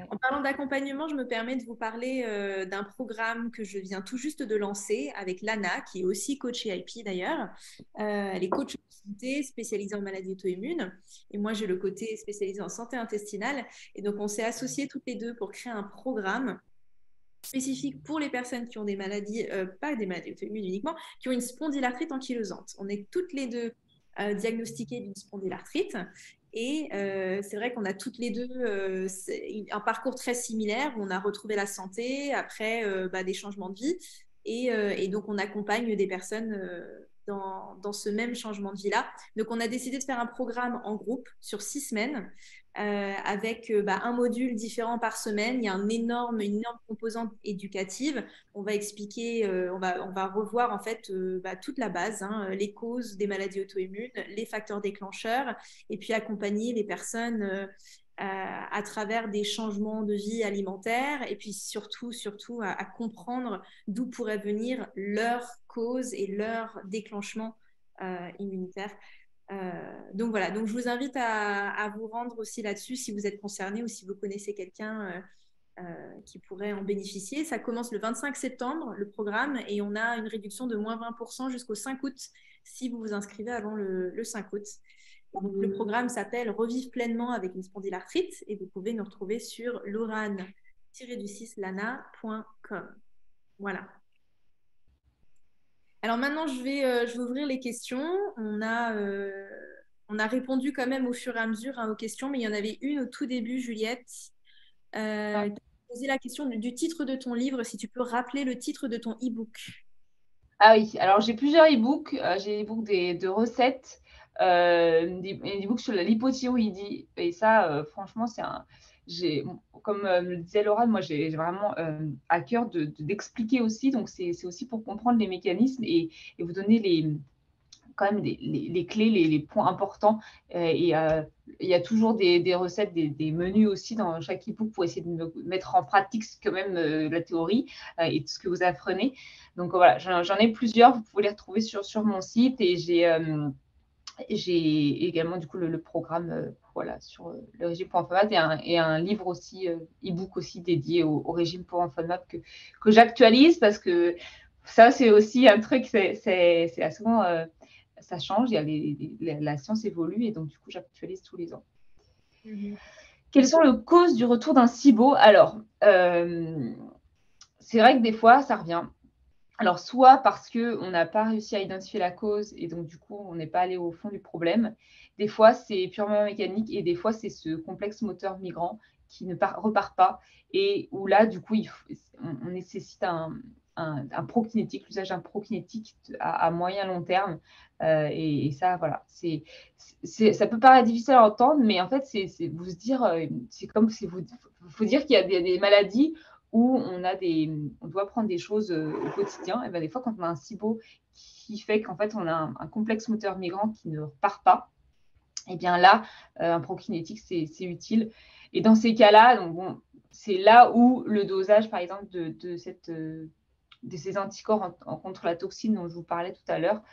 En parlant d'accompagnement, je me permets de vous parler d'un programme que je viens tout juste de lancer avec Lana, qui est aussi coach EIP d'ailleurs. Elle est coach en santé, spécialisée en maladies auto-immunes. Et moi, j'ai le côté spécialisé en santé intestinale. Et donc, on s'est associés toutes les deux pour créer un programme spécifique pour les personnes qui ont des maladies, pas des maladies auto-immunes uniquement, qui ont une spondylarthrite ankylosante. On est toutes les deux diagnostiquées d'une spondylarthrite. Et c'est vrai qu'on a toutes les deux un parcours très similaire où on a retrouvé la santé après des changements de vie. Et donc, on accompagne des personnes dans ce même changement de vie-là. Donc, on a décidé de faire un programme en groupe sur 6 semaines avec un module différent par semaine. Il y a une énorme composante éducative. On va expliquer, on va revoir en fait toute la base, les causes des maladies auto-immunes, les facteurs déclencheurs, et puis accompagner les personnes à travers des changements de vie alimentaire, et puis surtout à comprendre d'où pourrait venir leur cause et leur déclenchement immunitaire. Donc voilà, donc je vous invite à vous rendre aussi là-dessus si vous êtes concerné ou si vous connaissez quelqu'un qui pourrait en bénéficier. Ça commence le 25 septembre, le programme, et on a une réduction de moins 20% jusqu'au 5 août si vous vous inscrivez avant le 5 août. Donc, le programme s'appelle Revivre pleinement avec une spondylarthrite et vous pouvez nous retrouver sur loran-lana.com. Voilà. Alors maintenant, je vais ouvrir les questions. On a répondu quand même au fur et à mesure aux questions, mais il y en avait une au tout début, Juliette. Tu as posé la question du titre de ton livre, si tu peux rappeler le titre de ton e-book. Ah oui, alors j'ai plusieurs e-books. J'ai l'e-book de recettes, des e-books sur la lipothyroïdie. Et ça, franchement, comme le disait Laura, moi j'ai vraiment à cœur d'expliquer aussi. Donc c'est aussi pour comprendre les mécanismes et vous donner quand même les clés, les points importants. Il y a toujours des recettes, des menus aussi dans chaque e-book pour essayer de mettre en pratique quand même la théorie et tout ce que vous apprenez. Donc voilà, j'en ai plusieurs. Vous pouvez les retrouver sur mon site et j'ai j'ai également du coup le programme voilà, sur le régime pour FODMAP et un livre aussi, e-book aussi dédié au régime pour FODMAP que j'actualise parce que ça, c'est aussi un truc, c'est souvent, ça change, la science évolue et donc du coup, j'actualise tous les ans. Quelles sont les causes du retour d'un SIBO? Alors, c'est vrai que des fois, ça revient. Alors, soit parce qu'on n'a pas réussi à identifier la cause et donc, du coup, on n'est pas allé au fond du problème. Des fois, c'est purement mécanique et des fois, c'est ce complexe moteur migrant qui ne repart pas et où là, du coup, on nécessite un prokinétique, l'usage d'un prokinétique à moyen long terme. Et ça, voilà, ça peut paraître difficile à entendre, mais en fait, c'est vous dire, c'est comme si faut dire qu'il y a des maladies où on doit prendre des choses au quotidien. Et ben, des fois, quand on a un SIBO qui fait qu'en fait, on a un complexe moteur migrant qui ne repart pas, et bien là, un prokinétique, c'est utile. Et dans ces cas-là, donc bon, c'est là où le dosage, par exemple, de ces anticorps contre la toxine dont je vous parlais tout à l'heure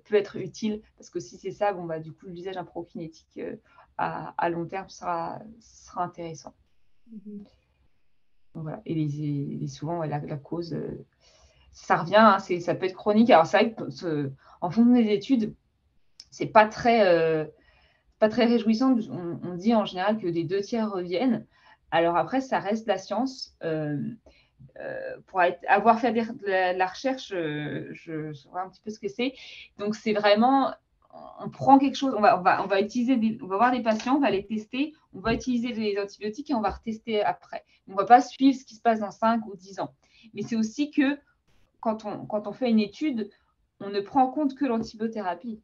peut être utile. Parce que si c'est ça, bon, bah, du coup, l'usage d'un prokinétique à long terme sera intéressant. Donc, voilà. Et souvent, ouais, la cause, ça revient, hein, ça peut être chronique. Alors, c'est vrai qu'en fonction des études, c'est pas très réjouissant. On dit en général que des 2/3 reviennent. Alors après, ça reste la science. Pour avoir fait de la recherche, je vois un petit peu ce que c'est. Donc, c'est vraiment, on prend quelque chose, on va utiliser on va voir des patients, on va les tester, on va utiliser des antibiotiques et on va retester après. On ne va pas suivre ce qui se passe dans 5 ou 10 ans. Mais c'est aussi que quand on fait une étude, on ne prend en compte que l'antibiothérapie.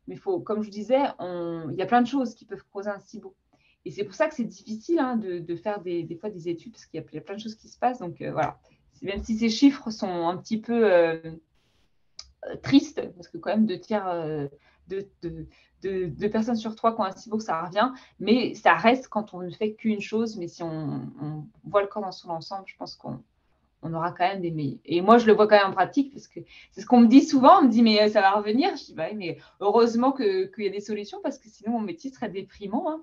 Mais comme je disais, il y a plein de choses qui peuvent causer un SIBO. Et c'est pour ça que c'est difficile de faire des fois des études, parce qu'il y a plein de choses qui se passent. Donc voilà, même si ces chiffres sont un petit peu tristes, parce que quand même 2/3 de personnes sur 3 qui ont un SIBO, ça revient, mais ça reste quand on ne fait qu'une chose. Mais si on voit le corps dans son ensemble, je pense qu'on aura quand même des meilleurs. Et moi, je le vois quand même en pratique, parce que c'est ce qu'on me dit souvent. On me dit, mais ça va revenir. Je dis, bah, mais heureusement qu'il y a des solutions, parce que sinon, mon métier serait déprimant. Hein.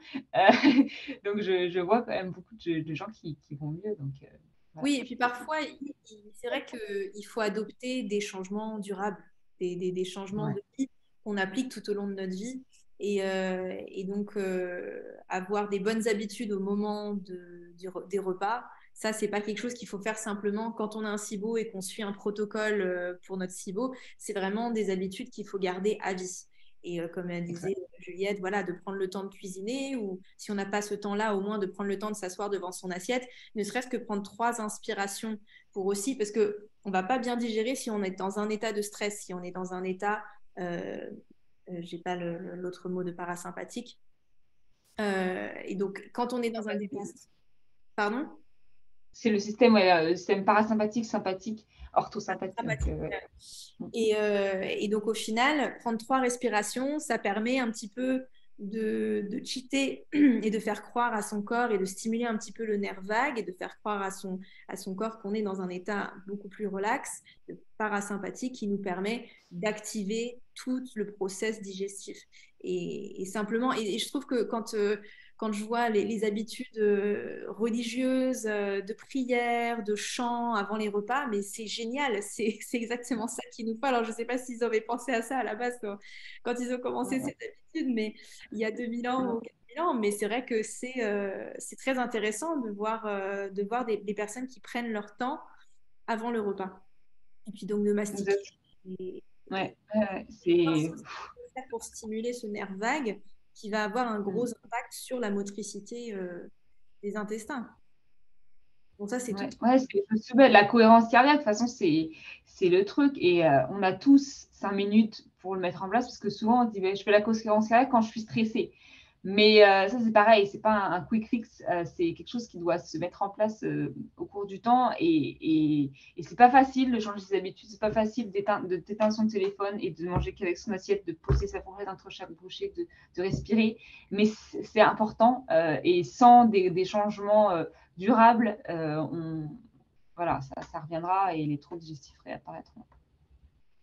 Donc, je vois quand même beaucoup de gens qui vont mieux. Donc, voilà. Oui, et puis parfois, c'est vrai qu'il faut adopter des changements durables, des changements de vie qu'on applique tout au long de notre vie. Et donc, avoir des bonnes habitudes au moment des repas, ça, c'est pas quelque chose qu'il faut faire simplement quand on a un SIBO et qu'on suit un protocole pour notre SIBO. C'est vraiment des habitudes qu'il faut garder à vie. Et comme elle disait Juliette, voilà, de prendre le temps de cuisiner ou si on n'a pas ce temps-là, au moins de prendre le temps de s'asseoir devant son assiette, ne serait-ce que prendre 3 inspirations pour aussi, parce qu'on ne va pas bien digérer si on est dans un état de stress, si on est dans un état, j'ai pas l'autre mot de parasympathique. Et donc, quand on est dans un état... Pardon? C'est le système parasympathique, sympathique, orthosympathique. Et donc, au final, prendre 3 respirations, ça permet un petit peu de cheater et de faire croire à son corps et de stimuler un petit peu le nerf vague et de faire croire à son corps qu'on est dans un état beaucoup plus relax, parasympathique, qui nous permet d'activer tout le process digestif. Et simplement, et je trouve que quand je vois les habitudes religieuses, de prière, de chant avant les repas, mais c'est génial, c'est exactement ça qu'il nous faut. Alors, je ne sais pas s'ils avaient pensé à ça à la base quand ils ont commencé cette habitude, mais il y a 2000 ans ou 4000 ans, mais c'est vrai que c'est très intéressant de voir des personnes qui prennent leur temps avant le repas. Et puis donc de mastiquer. C'est pour stimuler ce nerf vague qui va avoir un gros impact sur la motricité des intestins. Donc ça, c'est tout. La cohérence cardiaque, de toute façon, c'est le truc. Et on a tous 5 minutes pour le mettre en place, parce que souvent, on se dit, je fais la cohérence cardiaque quand je suis stressée. Mais ça, c'est pareil, c'est pas un quick fix, c'est quelque chose qui doit se mettre en place au cours du temps. Et c'est pas facile de changer ses habitudes, c'est pas facile d'éteindre son téléphone et de manger qu'avec son assiette, de poser sa fourchette entre chaque bouchée, de respirer. Mais c'est important, et sans des changements durables, voilà, ça reviendra et les troubles digestifs réapparaîtront.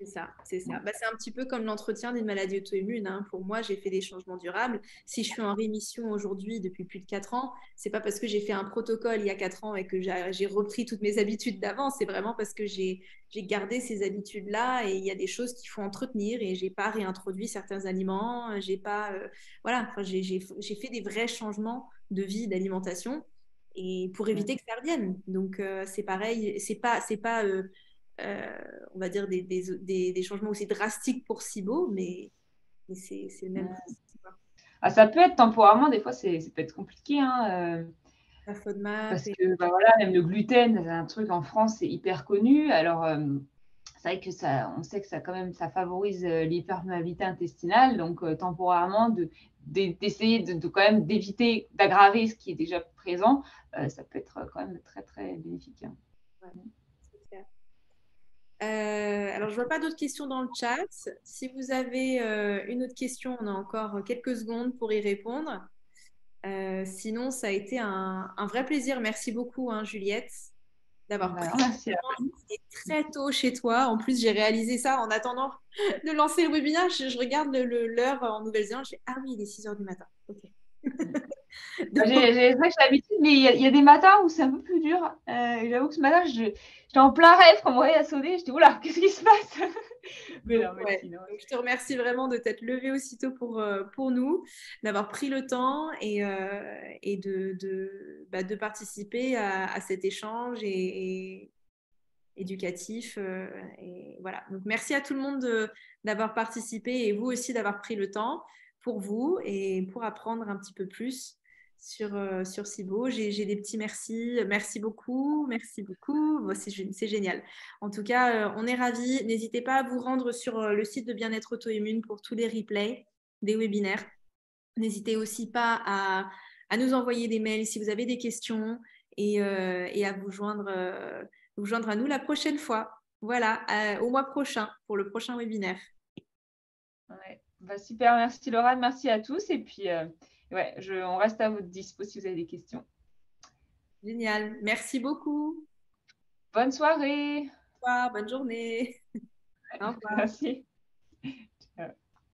C'est ça, c'est ça. Bah, c'est un petit peu comme l'entretien d'une maladie auto-immune, hein. Pour moi, j'ai fait des changements durables. Si je suis en rémission aujourd'hui depuis plus de 4 ans, c'est pas parce que j'ai fait un protocole il y a 4 ans et que j'ai repris toutes mes habitudes d'avant. C'est vraiment parce que j'ai gardé ces habitudes-là et il y a des choses qu'il faut entretenir et j'ai pas réintroduit certains aliments. J'ai pas, voilà, enfin, j'ai fait des vrais changements de vie, d'alimentation et pour éviter que ça revienne. Donc, c'est pareil, c'est pas euh, on va dire, des changements aussi drastiques pour SIBO, mais c'est le même principe, quoi. Ah, ça peut être temporairement, des fois, ça peut être compliqué, hein, La FODMAP parce que bah, voilà, même le gluten, c'est un truc en France, c'est hyper connu. Alors, c'est vrai que on sait que ça, quand même, ça favorise l'hyperperméabilité intestinale. Donc, temporairement, d'essayer de quand même d'éviter d'aggraver ce qui est déjà présent, ça peut être quand même très, très bénéfique, hein. ouais, c'est clair. Alors, je vois pas d'autres questions dans le chat. Si vous avez une autre question, on a encore quelques secondes pour y répondre. Sinon, ça a été un vrai plaisir. Merci beaucoup, hein, Juliette, d'avoir pris Voilà, merci. très tôt chez toi. En plus, j'ai réalisé ça en attendant de lancer le webinaire. Je regarde l'heure en Nouvelle-Zélande. Je fais, ah oui, il est 6 heures du matin. Ok. Donc, C'est vrai que j'ai l'habitude, mais il y a des matins où c'est un peu plus dur. J'avoue que ce matin, j'étais en plein rêve quand mon réveil a sonné. J'étais, oula, qu'est-ce qui se passe? Mais non, ouais. merci. Non. Donc, je te remercie vraiment de t'être levé aussitôt pour nous, d'avoir pris le temps et de participer à cet échange et éducatif. Et voilà. Donc, merci à tout le monde d'avoir participé et vous aussi d'avoir pris le temps pour vous et pour apprendre un petit peu plus sur SIBO. J'ai des petits merci. Merci beaucoup. Merci beaucoup. Bon, c'est génial. En tout cas, on est ravis. N'hésitez pas à vous rendre sur le site de Bien-être Auto-Immune pour tous les replays des webinaires. N'hésitez aussi pas à nous envoyer des mails si vous avez des questions et à vous joindre à nous la prochaine fois. Voilà, au mois prochain pour le prochain webinaire. Ouais. Bah, super, merci Laura, merci à tous. Et puis, ouais, on reste à votre dispo si vous avez des questions. Génial. Merci beaucoup. Bonne soirée. Au revoir, bonne journée. Au revoir. Merci.